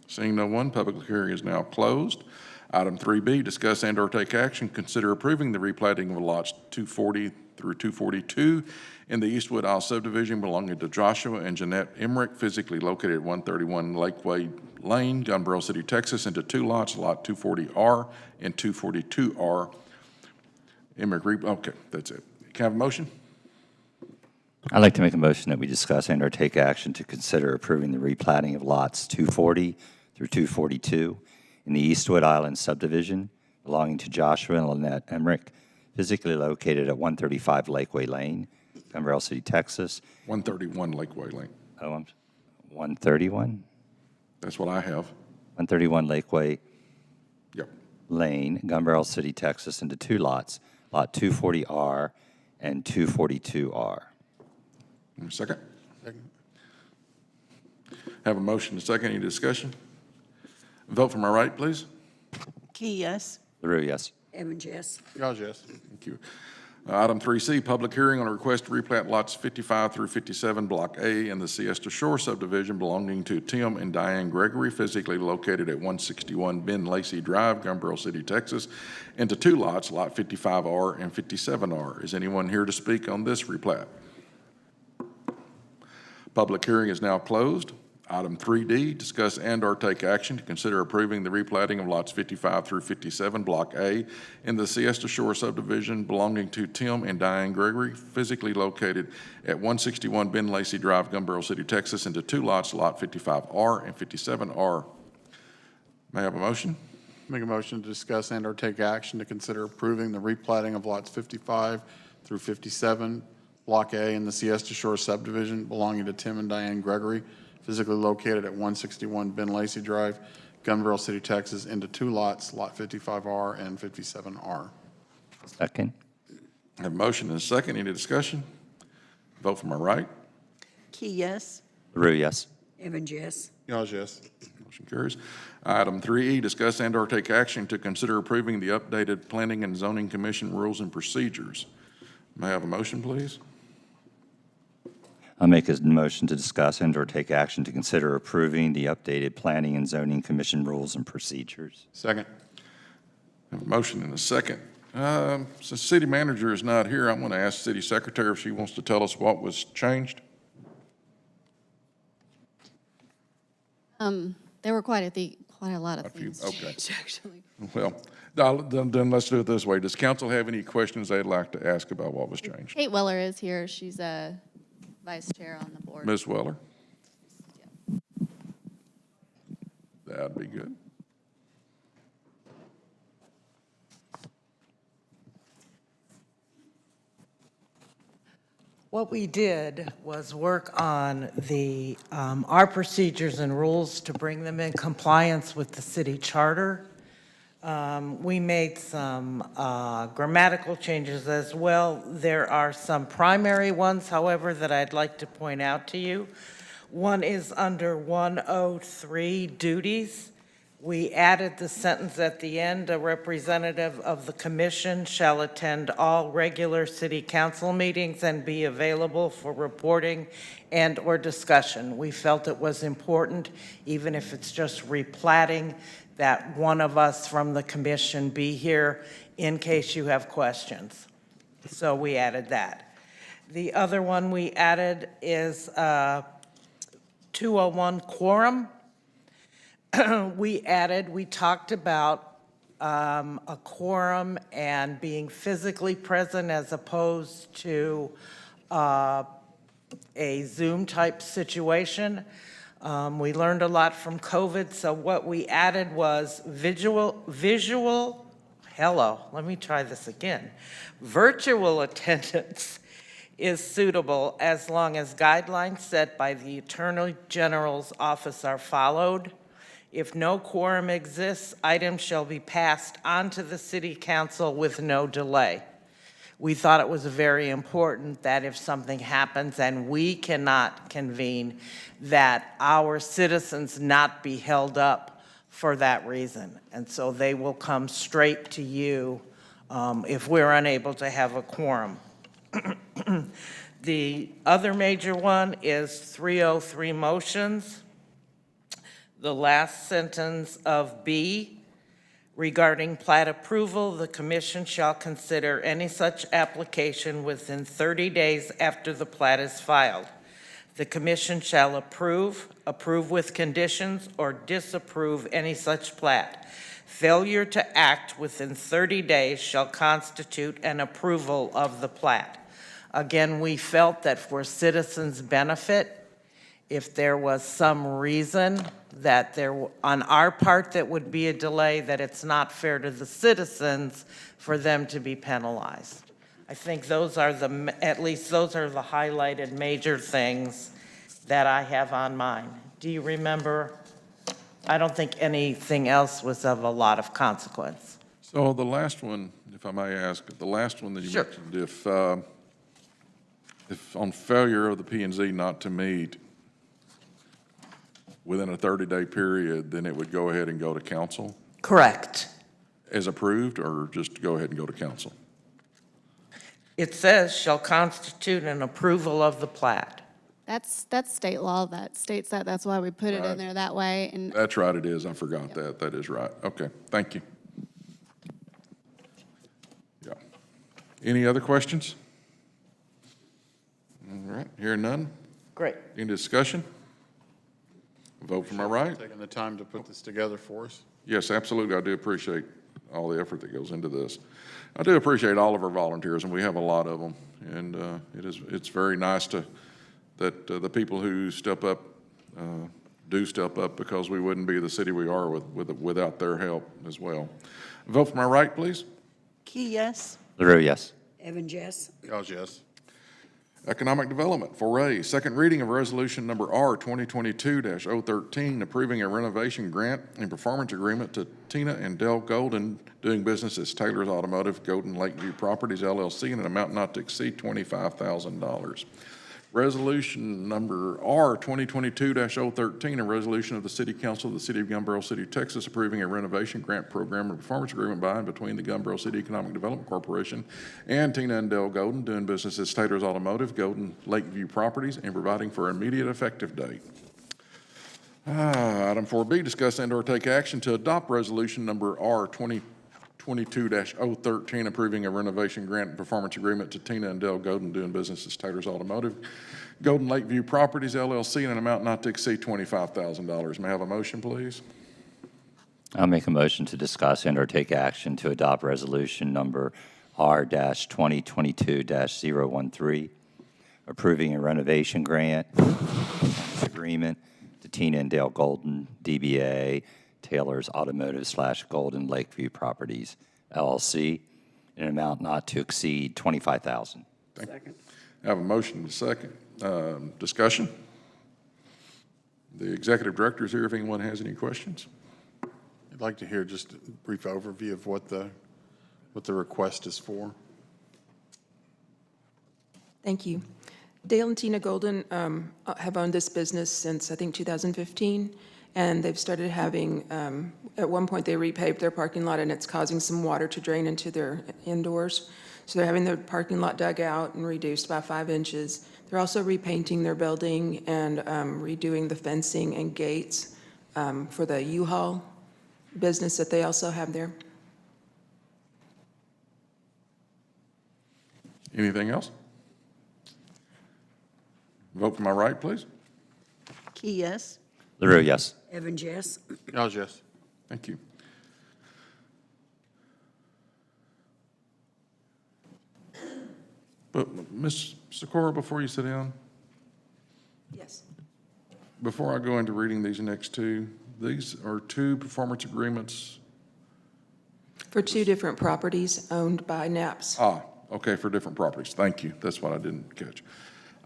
Seeing no one, public hearing is now closed. Item 3B, discuss and/or take action, consider approving the replatting of lots 240 through 242 in the Eastwood Isle subdivision belonging to Joshua and Jeanette Emmerich, physically located at 131 Lakeway Lane, Gun Barrel City, Texas, into two lots, Lot 240R and 242R. Emmerich, okay, that's it. Can I have a motion? I'd like to make a motion that we discuss and/or take action to consider approving the replatting of lots 240 through 242 in the Eastwood Island subdivision belonging to Joshua and Lynette Emmerich, physically located at 135 Lakeway Lane, Gun Barrel City, Texas. 131 Lakeway Lane. Oh, I'm 131? That's what I have. 131 Lakeway Yep. Lane, Gun Barrel City, Texas, into two lots, Lot 240R and 242R. Second? Have a motion and a second. Any discussion? Vote from my right, please. Key, yes. LaRue, yes. Evans, yes. Yes, yes. Thank you. Item 3C, public hearing on a request to replat lots 55 through 57, Block A, in the Siesta Shore subdivision belonging to Tim and Diane Gregory, physically located at 161 Ben Lacey Drive, Gun Barrel City, Texas, into two lots, Lot 55R and 57R. Is anyone here to speak on this replat? Public hearing is now closed. Item 3D, discuss and/or take action to consider approving the replatting of lots 55 through 57, Block A, in the Siesta Shore subdivision belonging to Tim and Diane Gregory, physically located at 161 Ben Lacey Drive, Gun Barrel City, Texas, into two lots, Lot 55R and 57R. May I have a motion? Make a motion to discuss and/or take action to consider approving the replatting of lots 55 through 57, Block A in the Siesta Shore subdivision belonging to Tim and Diane Gregory, physically located at 161 Ben Lacey Drive, Gun Barrel City, Texas, into two lots, Lot 55R and 57R. Second. I have a motion and a second. Any discussion? Vote from my right. Key, yes. LaRue, yes. Evans, yes. Yes, yes. Motion carries. Item 3E, discuss and/or take action to consider approving the updated Planning and Zoning Commission rules and procedures. May I have a motion, please? I'll make a motion to discuss and/or take action to consider approving the updated Planning and Zoning Commission rules and procedures. Second. I have a motion and a second. Since the city manager is not here, I'm going to ask the city secretary if she wants to tell us what was changed. There were quite a lot of A few, things okay. changed, actually. Well, then let's do it this way. Does council have any questions they'd like to ask about what was changed? Kate Weller is here. She's a vice chair on the board. Ms. Weller? That'd be good. What we did was work on our procedures and rules to bring them in compliance with the city charter. We made some grammatical changes as well. There are some primary ones, however, that I'd like to point out to you. One is under 103 duties. We added the sentence at the end, a representative of the commission shall attend all regular city council meetings and be available for reporting and/or discussion. We felt it was important, even if it's just replatting, that one of us from the commission be here in case you have questions. So we added that. The other one we added is 201 quorum. We talked about a quorum and being physically present as opposed to a Zoom-type situation. We learned a lot from COVID, so what we added was visual hello, let me try this again. Virtual attendance is suitable as long as guidelines set by the Attorney General's office are followed. If no quorum exists, items shall be passed on to the city council with no delay. We thought it was very important that if something happens and we cannot convene, that our citizens not be held up for that reason. And so they will come straight to you if we're unable to have a quorum. The other major one is 303 motions. The last sentence of B, regarding plat approval, the commission shall consider any such application within 30 days after the plat is filed. The commission shall approve with conditions, or disapprove any such plat. Failure to act within 30 days shall constitute an approval of the plat. Again, we felt that for citizens' benefit, if there was some reason that on our part that would be a delay, that it's not fair to the citizens for them to be penalized. I think those are at least those are the highlighted major things that I have on mine. Do you remember? I don't think anything else was of a lot of consequence. So the last one, if I may ask, the last one that you Sure. mentioned, if on failure of the P and Z not to meet within a 30-day period, then it would go ahead and go to council Correct. as approved, or just go ahead and go to council? It says shall constitute an approval of the plat. That's state law that states that. That's why we put it Right. in there that way. And That's right, it is. I forgot that. That is right. Okay, thank you. Yeah. Any other questions? All right, hearing none. Great. Any discussion? Vote for my right. Taking the time to put this together for us. Yes, absolutely. I do appreciate all the effort that goes into this. I do appreciate all of our volunteers, and we have a lot of them. And it's very nice that the people who step up do step up, because we wouldn't be the city we are without their help as well. Vote for my right, please. Key, yes? LaRue, yes. Evans, yes. Gauge, yes. Economic Development, 4A, second reading of resolution number R 2022-013, approving a renovation grant and performance agreement to Tina and Dale Golden, doing business as Taylor's Automotive, Golden Lakeview Properties LLC, in an amount not to exceed $25,000. Resolution number R 2022-013, a resolution of the City Council of the City of Gumbel City, Texas, approving a renovation grant program and performance agreement by and between the Gumbel City Economic Development Corporation and Tina and Dale Golden, doing business as Taylor's Automotive, Golden Lakeview Properties, and providing for an immediate effective date. Item 4B, discuss and/or take action to adopt resolution number R 2022-013, approving a renovation grant and performance agreement to Tina and Dale Golden, doing business as Taylor's Automotive, Golden Lakeview Properties LLC, in an amount not to exceed $25,000. May I have a motion, please? I'll make a motion to discuss and/or take action to adopt resolution number R-2022-013, approving a renovation grant agreement to Tina and Dale Golden, DBA, Taylor's Automotive / Golden Lakeview Properties LLC, in an amount not to exceed $25,000. Second. I have a motion and a second. Discussion? The executive director is here if anyone has any questions. I'd like to hear just a brief overview of what the request is for. Thank you. Dale and Tina Golden have owned this business since, I think, 2015, and they've started having, at one point they repaved their parking lot, and it's causing some water to drain into their indoors. So they're having their parking lot dug out and reduced by 5 inches. They're also repainting their building and redoing the fencing and gates for the U-Haul business that they also have there. Anything else? Vote for my right, please. Key, yes? LaRue, yes. Evans, yes. Gauge, yes. Thank you. But, Ms. Sikora, before you sit down, Yes. before I go into reading these next two, these are two performance agreements. for 2 different properties owned by NAPS. Okay, for different properties. Thank you. That's what I didn't catch.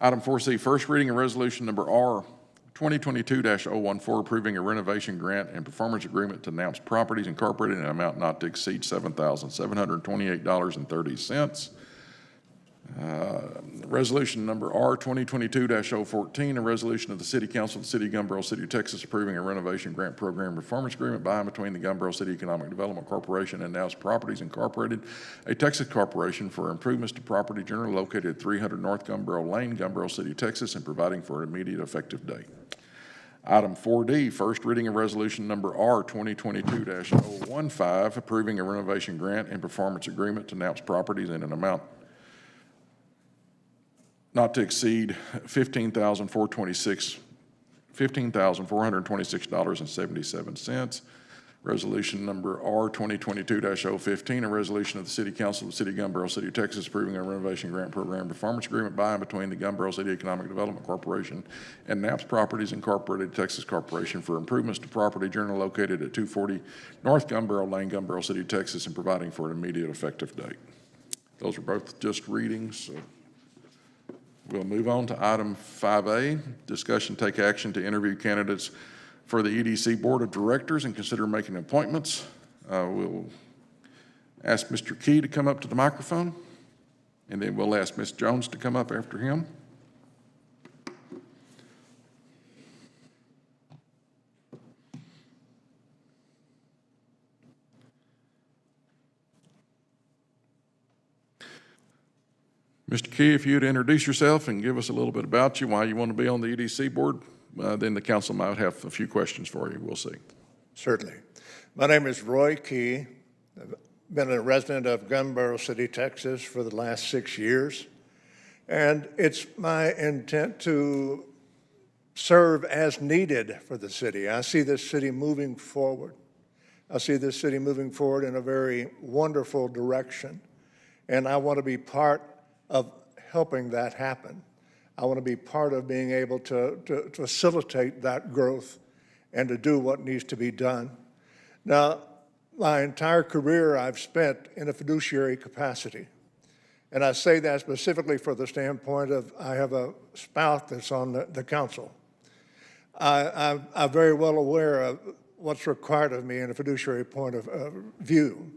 Item 4C, first reading of resolution number R 2022-014, approving a renovation grant and performance agreement to NAPS Properties Incorporated in an amount not to exceed $7,728.30. Resolution number R 2022-014, a resolution of the City Council of the City of Gumbel, City of Texas, approving a renovation grant program performance agreement by and between the Gumbel City Economic Development Corporation and NAPS Properties Incorporated, a Texas corporation, for improvements to property generally located at 300 North Gumbel Lane, Gumbel City, Texas, and providing for an immediate effective date. Item 4D, first reading of resolution number R 2022-015, approving a renovation grant and performance agreement to NAPS Properties in an amount not to exceed $15,426.77. Resolution number R 2022-015, a resolution of the City Council of the City of Gumbel, City of Texas, approving a renovation grant program performance agreement by and between the Gumbel City Economic Development Corporation and NAPS Properties Incorporated, Texas Corporation, for improvements to property generally located at 240 North Gumbel Lane, Gumbel City, Texas, and providing for an immediate effective date. Those are both just readings. So we'll move on to item 5A, discussion, take action to interview candidates for the EDC Board of Directors and consider making appointments. We'll ask Mr. Key to come up to the microphone, and then we'll ask Ms. Jones to come up after him. Mr. Key, if you'd introduce yourself and give us a little bit about you, why you want to be on the EDC board, then the council might have a few questions for you. We'll see. Certainly. My name is Roy Key. I've been a resident of Gumbel City, Texas for the last 6 years. And it's my intent to serve as needed for the city. I see this city moving forward. I see this city moving forward in a very wonderful direction. And I want to be part of helping that happen. I want to be part of being able to facilitate that growth and to do what needs to be done. Now, my entire career I've spent in a fiduciary capacity. And I say that specifically for the standpoint of I have a spouse that's on the council. I'm very well aware of what's required of me in a fiduciary point of view.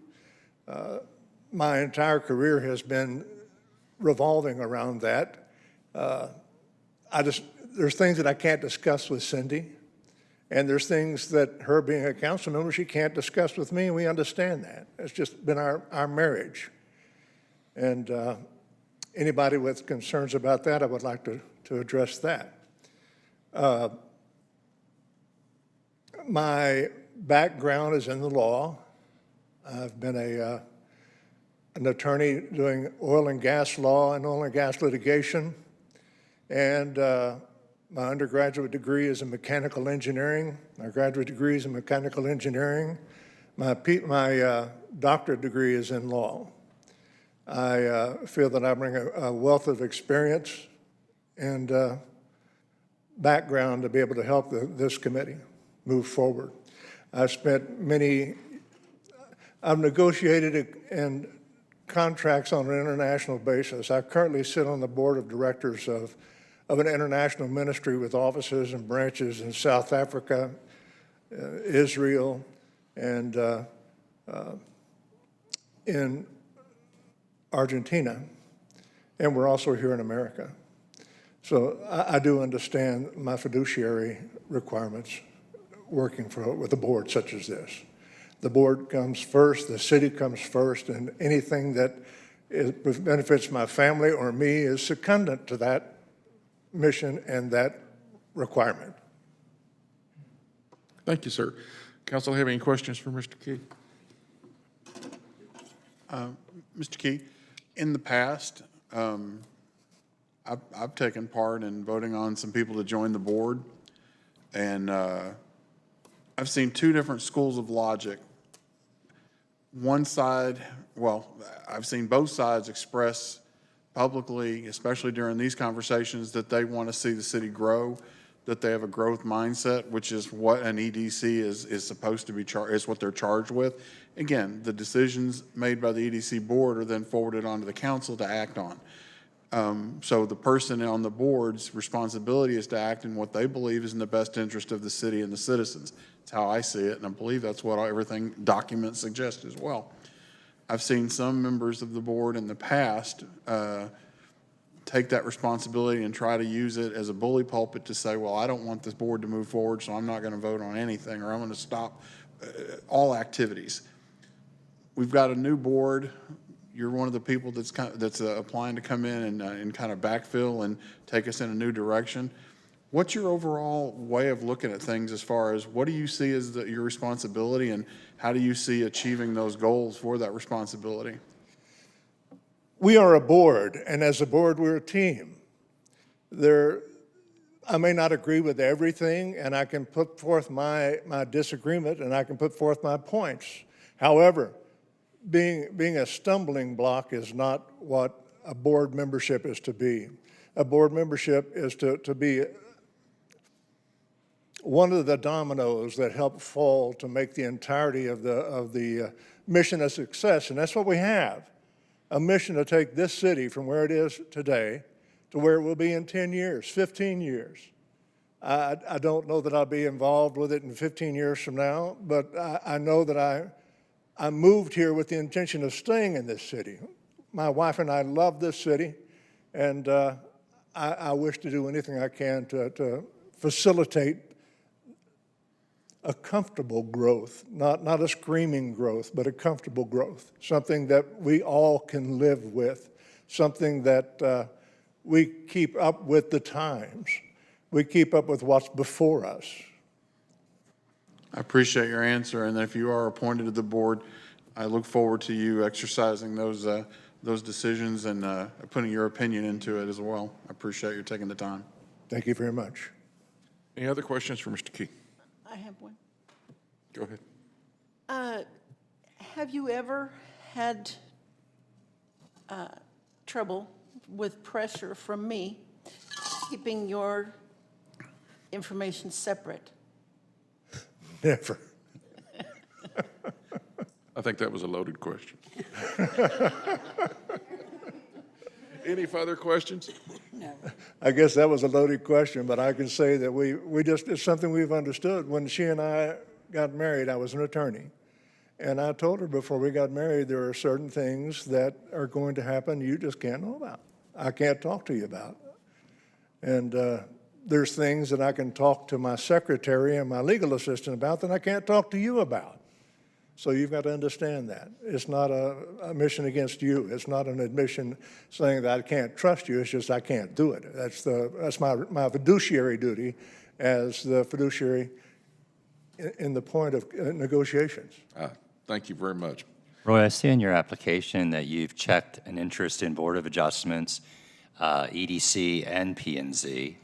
My entire career has been revolving around that. There's things that I can't discuss with Cindy, and there's things that her being a council member, she can't discuss with me, and we understand that. It's just been our marriage. And anybody with concerns about that, I would like to address that. My background is in the law. I've been an attorney doing oil and gas law and oil and gas litigation. And my undergraduate degree is in mechanical engineering. My graduate degree is in mechanical engineering. My doctorate degree is in law. I feel that I bring a wealth of experience and background to be able to help this committee move forward. I've negotiated and contracts on an international basis. I currently sit on the board of directors of an international ministry with offices and branches in South Africa, Israel, and in Argentina. And we're also here in America. So I do understand my fiduciary requirements working with a board such as this. The board comes first, the city comes first, and anything that benefits my family or me is secondant to that mission and that requirement. Thank you, sir. Council, have any questions for Mr. Key? Mr. Key, in the past, I've taken part in voting on some people to join the board, and I've seen two different schools of logic. One side, well, I've seen both sides express publicly, especially during these conversations, that they want to see the city grow. that they have a growth mindset, which is what an EDC is supposed to be is what they're charged with. Again, the decisions made by the EDC board are then forwarded on to the council to act on. So the person on the board's responsibility is to act in what they believe is in the best interest of the city and the citizens. That's how I see it, and I believe that's what everything documents suggest as well. I've seen some members of the board in the past take that responsibility and try to use it as a bully pulpit to say, well, I don't want this board to move forward, so I'm not going to vote on anything, or I'm going to stop all activities. We've got a new board. You're one of the people that's applying to come in and kind of backfill and take us in a new direction. What's your overall way of looking at things as far as what do you see as your responsibility, and how do you see achieving those goals for that responsibility? We are a board, and as a board, we're a team. I may not agree with everything, and I can put forth my disagreement, and I can put forth my points. However, being a stumbling block is not what a board membership is to be. A board membership is to be one of the dominoes that help fall to make the entirety of the mission a success, and that's what we have. A mission to take this city from where it is today to where it will be in 10 years, 15 years. I don't know that I'll be involved with it in 15 years from now, but I know that I moved here with the intention of staying in this city. My wife and I love this city, and I wish to do anything I can to facilitate a comfortable growth, not a screaming growth, but a comfortable growth, something that we all can live with, something that we keep up with the times. We keep up with what's before us. I appreciate your answer, and if you are appointed to the board, I look forward to you exercising those decisions and putting your opinion into it as well. I appreciate you taking the time. Thank you very much. Any other questions for Mr. Key? I have one. Go ahead. Have you ever had trouble with pressure from me keeping your information separate? Never. I think that was a loaded question. Any further questions? I guess that was a loaded question, but I can say that we just, it's something we've understood. When she and I got married, I was an attorney. And I told her before we got married, there are certain things that are going to happen you just can't know about. I can't talk to you about. And there's things that I can talk to my secretary and my legal assistant about that I can't talk to you about. So you've got to understand that. It's not a mission against you. It's not an admission saying that I can't trust you. It's just I can't do it. That's my fiduciary duty as the fiduciary in the point of negotiations. Thank you very much. Roy, I see in your application that you've checked an interest in Board of Adjustments, EDC, and P&Z,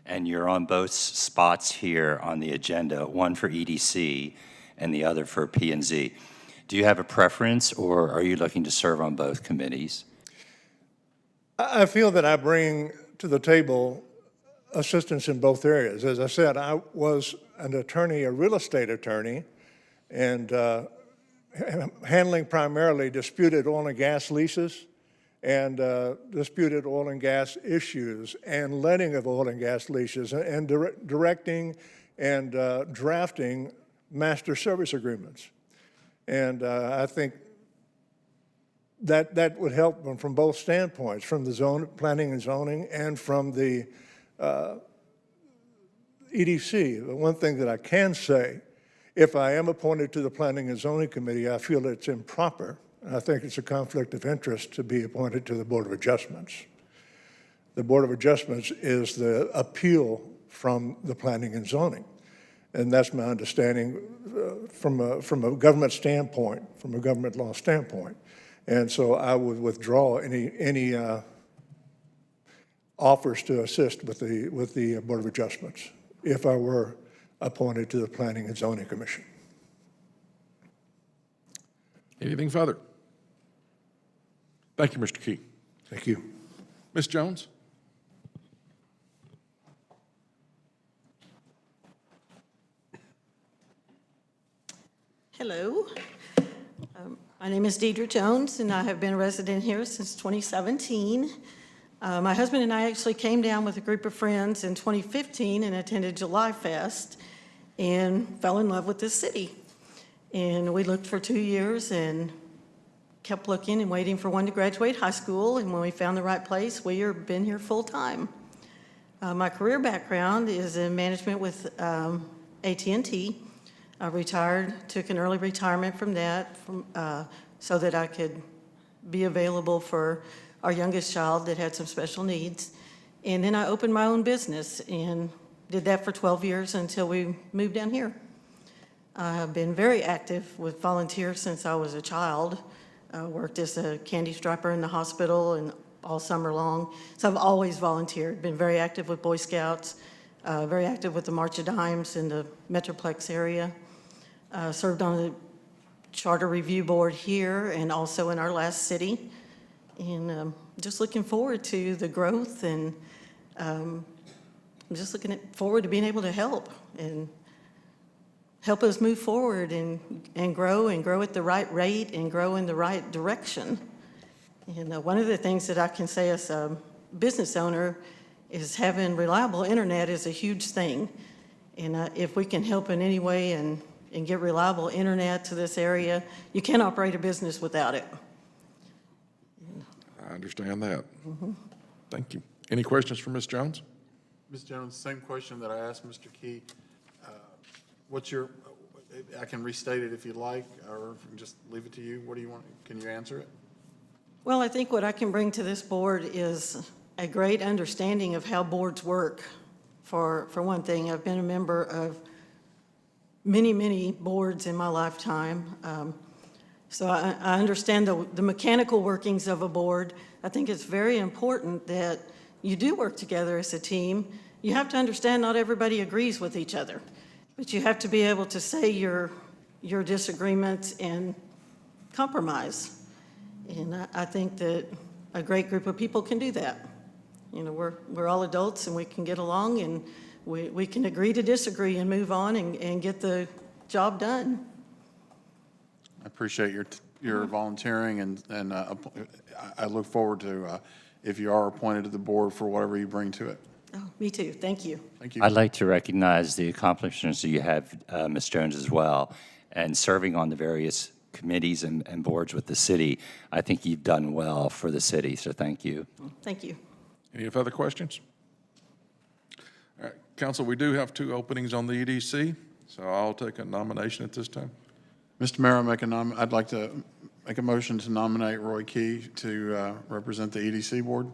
and you're on both spots here on the agenda, one for EDC and the other for P&Z. Do you have a preference, or are you looking to serve on both committees? I feel that I bring to the table assistance in both areas. As I said, I was an attorney, a real estate attorney, and handling primarily disputed oil and gas leases and disputed oil and gas issues and letting of oil and gas leases and directing and drafting master service agreements. And I think that would help them from both standpoints, from the planning and zoning and from the EDC. The one thing that I can say, if I am appointed to the Planning and Zoning Committee, I feel it's improper. I think it's a conflict of interest to be appointed to the Board of Adjustments. The Board of Adjustments is the appeal from the Planning and Zoning. And that's my understanding from a government standpoint, from a government law standpoint. And so I would withdraw any offers to assist with the Board of Adjustments if I were appointed to the Planning and Zoning Commission. Anything further? Thank you, Mr. Key. Thank you. Ms. Jones? Hello. My name is Deidre Jones, and I have been a resident here since 2017. My husband and I actually came down with a group of friends in 2015 and attended July Fest and fell in love with this city. And we looked for 2 years and kept looking and waiting for one to graduate high school. And when we found the right place, we have been here full time. My career background is in management with AT&T. I retired, took an early retirement from that so that I could be available for our youngest child that had some special needs. And then I opened my own business and did that for 12 years until we moved down here. I've been very active with volunteers since I was a child. I worked as a candy striper in the hospital and all summer long. So I've always volunteered, been very active with Boy Scouts, very active with the March of Dimes in the Metroplex area. Served on the Charter Review Board here and also in our last city. And just looking forward to the growth, and I'm just looking forward to being able to help us move forward and grow at the right rate and grow in the right direction. And one of the things that I can say as a business owner is having reliable internet is a huge thing. And if we can help in any way and get reliable internet to this area, you can't operate a business without it. I understand that. Thank you. Any questions for Ms. Jones? Ms. Jones, same question that I asked Mr. Key. What's your, I can restate it if you'd like, or just leave it to you. What do you want? Can you answer it? Well, I think what I can bring to this board is a great understanding of how boards work. For one thing, I've been a member of many boards in my lifetime. So I understand the mechanical workings of a board. I think it's very important that you do work together as a team. You have to understand not everybody agrees with each other, but you have to be able to say your disagreements and compromise. And I think that a great group of people can do that. You know, we're all adults and we can get along, and we can agree to disagree and move on and get the job done. I appreciate your volunteering, and I look forward to, if you are appointed to the board, for whatever you bring to it. Oh, me too. Thank you. Thank you. I'd like to recognize the accomplishments that you have, Ms. Jones, as well, and serving on the various committees and boards with the city. I think you've done well for the city, so thank you. Thank you. Any further questions? All right, council, we do have 2 openings on the EDC, so I'll take a nomination at this time. Mr. Mayor, I'd like to make a motion to nominate Roy Key to represent the EDC board.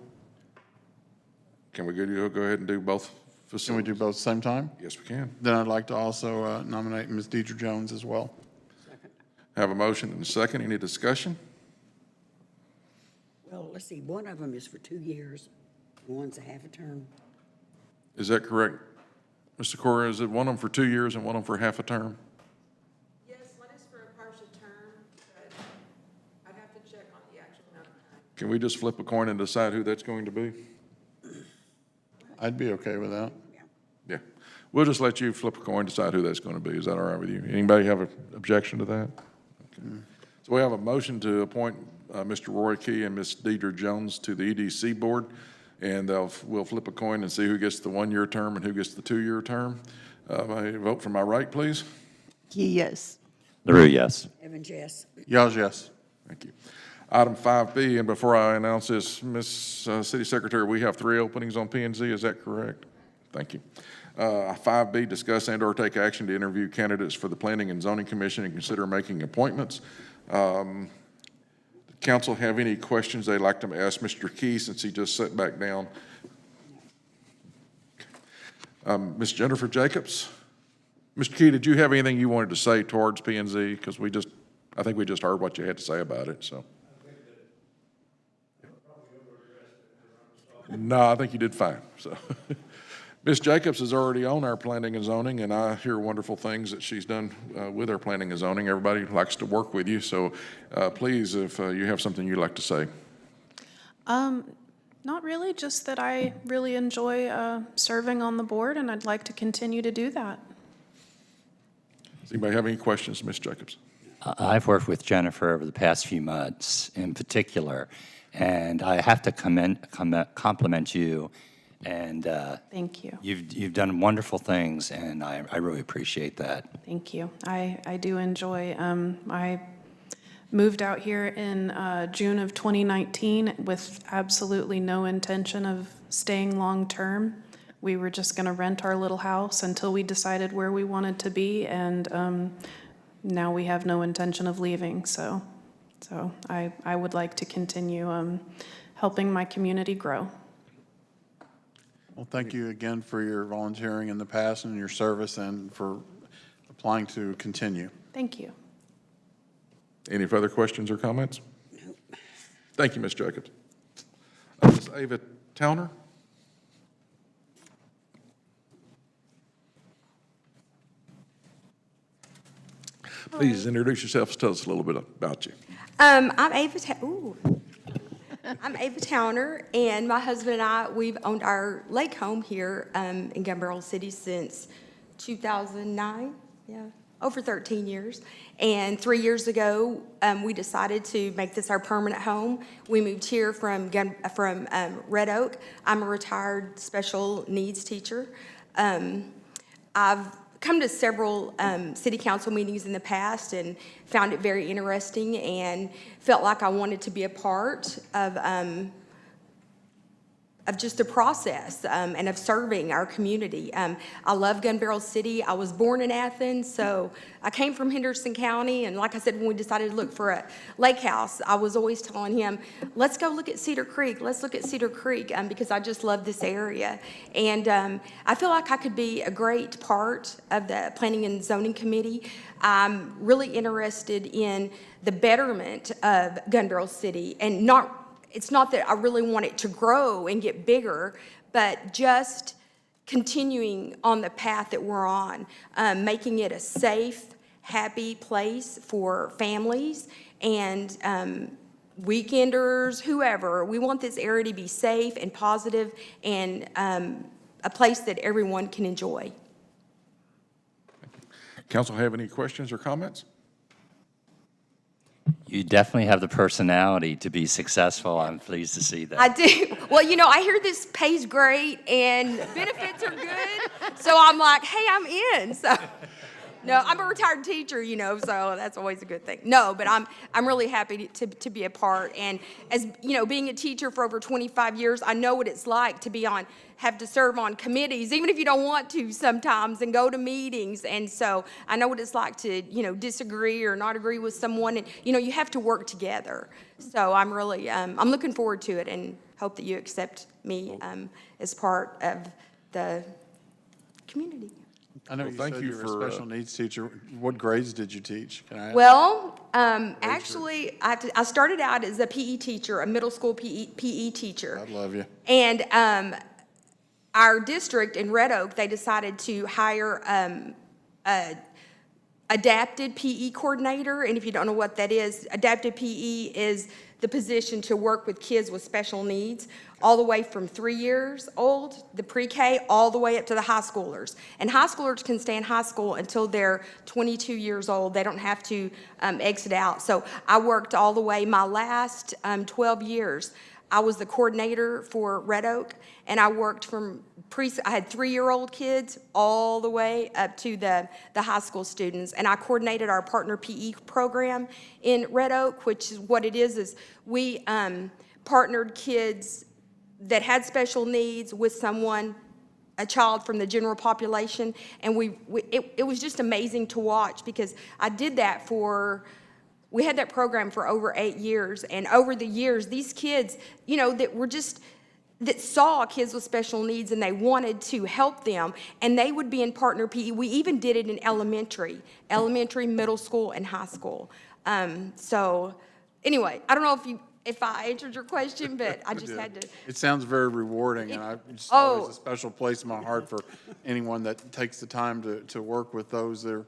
Can we go ahead and do both facilities? Can we do both at the same time? Yes, we can. Then I'd like to also nominate Ms. Deidre Jones as well. Have a motion and a second. Any discussion? Well, let's see, one of them is for 2 years, one's a half a term. Is that correct? Mr. Cora, is it one of them for 2 years and one of them for half a term? Yes, one is for a partial term, but I'd have to check on the actual amount of time. Can we just flip a coin and decide who that's going to be? I'd be okay with that. Yeah. We'll just let you flip a coin, decide who that's going to be. Is that all right with you? Anybody have an objection to that? Okay. So we have a motion to appoint Mr. Roy Key and Ms. Deidre Jones to the EDC board, and we'll flip a coin and see who gets the 1-year term and who gets the 2-year term. May I vote from my right, please? Key, yes. LaRue, yes. Evans, yes. Yaz, yes. Thank you. Item 5B, and before I announce this, Ms. City Secretary, we have 3 openings on P&Z, is that correct? Thank you. 5B, discuss and/or take action to interview candidates for the Planning and Zoning Commission and consider making appointments. Council have any questions they'd like to ask Mr. Key, since he just sat back down? Ms. Jennifer Jacobs? Mr. Key, did you have anything you wanted to say towards P&Z? Because I think we just heard what you had to say about it, so. No, I think you did fine, so. Ms. Jacobs is already on our planning and zoning, and I hear wonderful things that she's done with our planning and zoning. Everybody likes to work with you, so please, if you have something you'd like to say. Not really, just that I really enjoy serving on the board, and I'd like to continue to do that. Does anybody have any questions, Ms. Jacobs? I've worked with Jennifer over the past few months in particular, and I have to compliment you. And Thank you. you've done wonderful things, and I really appreciate that. Thank you. I do enjoy, I moved out here in June of 2019 with absolutely no intention of staying long-term. We were just going to rent our little house until we decided where we wanted to be, and now we have no intention of leaving. So I would like to continue helping my community grow. Well, thank you again for your volunteering in the past and your service and for applying to continue. Thank you. Any further questions or comments? Thank you, Ms. Jacobs. Ms. Ava Towner? Please introduce yourself, tell us a little bit about you. I'm Ava Towner, and my husband and I, we've owned our lake home here in Gun Barrel City since 2009, over 13 years. And 3 years ago, we decided to make this our permanent home. We moved here from Red Oak. I'm a retired special needs teacher. I've come to several city council meetings in the past and found it very interesting and felt like I wanted to be a part of just the process and of serving our community. I love Gun Barrel City. I was born in Athens, so I came from Henderson County, and like I said, when we decided to look for a lake house, I was always telling him, let's go look at Cedar Creek. Let's look at Cedar Creek because I just love this area. And I feel like I could be a great part of the Planning and Zoning Committee. I'm really interested in the betterment of Gun Barrel City, and it's not that I really want it to grow and get bigger, but just continuing on the path that we're on, making it a safe, happy place for families and weekenders, whoever. We want this area to be safe and positive and a place that everyone can enjoy. Council have any questions or comments? You definitely have the personality to be successful. I'm pleased to see that. I do. Well, I hear this pays great and benefits are good. So I'm like, hey, I'm in. So, no, I'm a retired teacher, so that's always a good thing. No, but I'm really happy to be a part. And as, being a teacher for over 25 years, I know what it's like to have to serve on committees, even if you don't want to sometimes, and go to meetings. And so I know what it's like to, disagree or not agree with someone. And, you have to work together. So I'm really, I'm looking forward to it and hope that you accept me as part of the community. I know you said you were a special needs teacher. What grades did you teach? Can I ask? Well, actually, I started out as a PE teacher, a middle school PE teacher. I love you. And our district in Red Oak, they decided to hire a adapted PE coordinator. And if you don't know what that is, adapted PE is the position to work with kids with special needs, all the way from 3 years old, the pre-K, all the way up to the high schoolers. And high schoolers can stay in high school until they're 22 years old. They don't have to exit out. So I worked all the way, my last 12 years, I was the coordinator for Red Oak, and I worked from I had 3-year-old kids all the way up to the high school students, and I coordinated our partner PE program in Red Oak, which is what it is we partnered kids that had special needs with a child from the general population, and it was just amazing to watch because I did that we had that program for over 8 years, and over the years, these kids, that saw kids with special needs and they wanted to help them, and they would be in partner PE. We even did it in elementary, middle school, and high school. So anyway, I don't know if I answered your question, but I just had to. It sounds very rewarding, and it's always a special place in my heart for anyone that takes the time to work with those that are,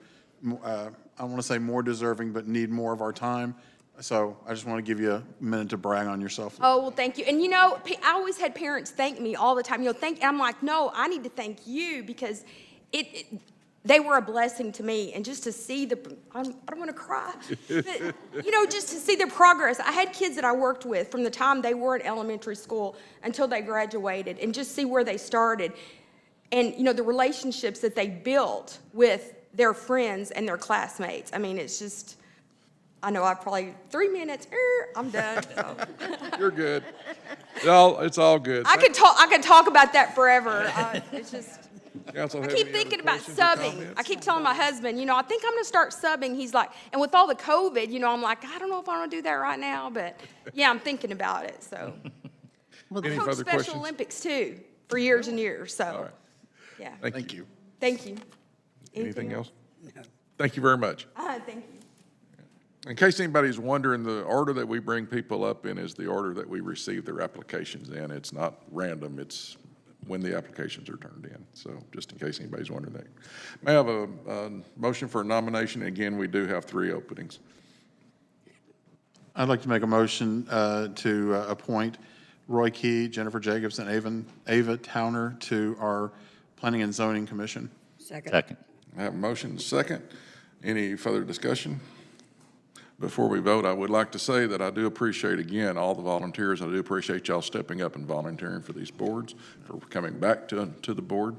I want to say more deserving, but need more of our time. So I just want to give you a minute to brag on yourself. Oh, well, thank you. And I always had parents thank me all the time. And I'm like, no, I need to thank you because they were a blessing to me, and just to see I don't want to cry, but, just to see the progress. I had kids that I worked with from the time they were in elementary school until they graduated, and just see where they started, and, the relationships that they built with their friends and their classmates. I mean, it's just, I know I've probably 3 minutes, I'm done. So. You're good. It's all good. I could talk about that forever. It's just. Council I have keep any other thinking about questions or subbing. comments? I keep telling my husband, I think I'm going to start subbing. He's like, and with all the COVID, I'm like, I don't know if I want to do that right now, but yeah, I'm thinking about it. So, I Any coached further Special questions? Olympics too for years and years. So, All right. yeah. Thank you. Thank you. Anything else? Thank you very much. Thank you. In case anybody's wondering, the order that we bring people up in is the order that we receive their applications in. It's not random, it's when the applications are turned in. So just in case anybody's wondering that. May I have a motion for a nomination? Again, we do have 3 openings. I'd like to make a motion to appoint Roy Key, Jennifer Jacobs, and Ava Towner to our Planning and Zoning Commission. Second. I have a motion and a second. Any further discussion? Before we vote, I would like to say that I do appreciate, again, all the volunteers. I do appreciate y'all stepping up and volunteering for these boards, for coming back to the board.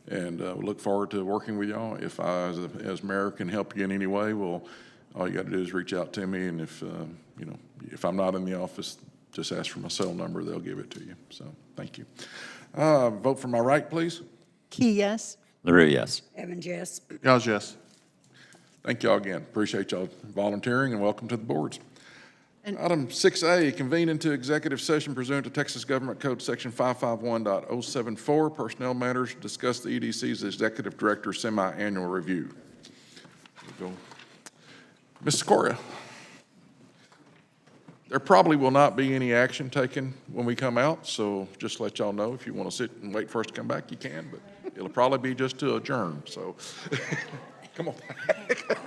And we look forward to working with y'all. If I, as mayor, can help you in any way, well, all you got to do is reach out to me. And if I'm not in the office, just ask for my cell number. They'll give it to you. So thank you. Vote for my right, please. Key, yes. LaRue, yes. Evans, yes. Gals, yes. Thank y'all again. Appreciate y'all volunteering, and welcome to the boards. Item 6A, convene into executive session pursuant to Texas Government Code Section 551.074, personnel matters, discuss the EDC's executive director semi-annual review. We'll go. Ms. Correa, there probably will not be any action taken when we come out, so just let y'all know if you want to sit and wait for us to come back, you can, but it'll probably be just to adjourn, so come on back.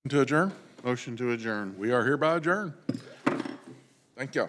To adjourn? Motion to adjourn. We are hereby adjourned. Thank y'all.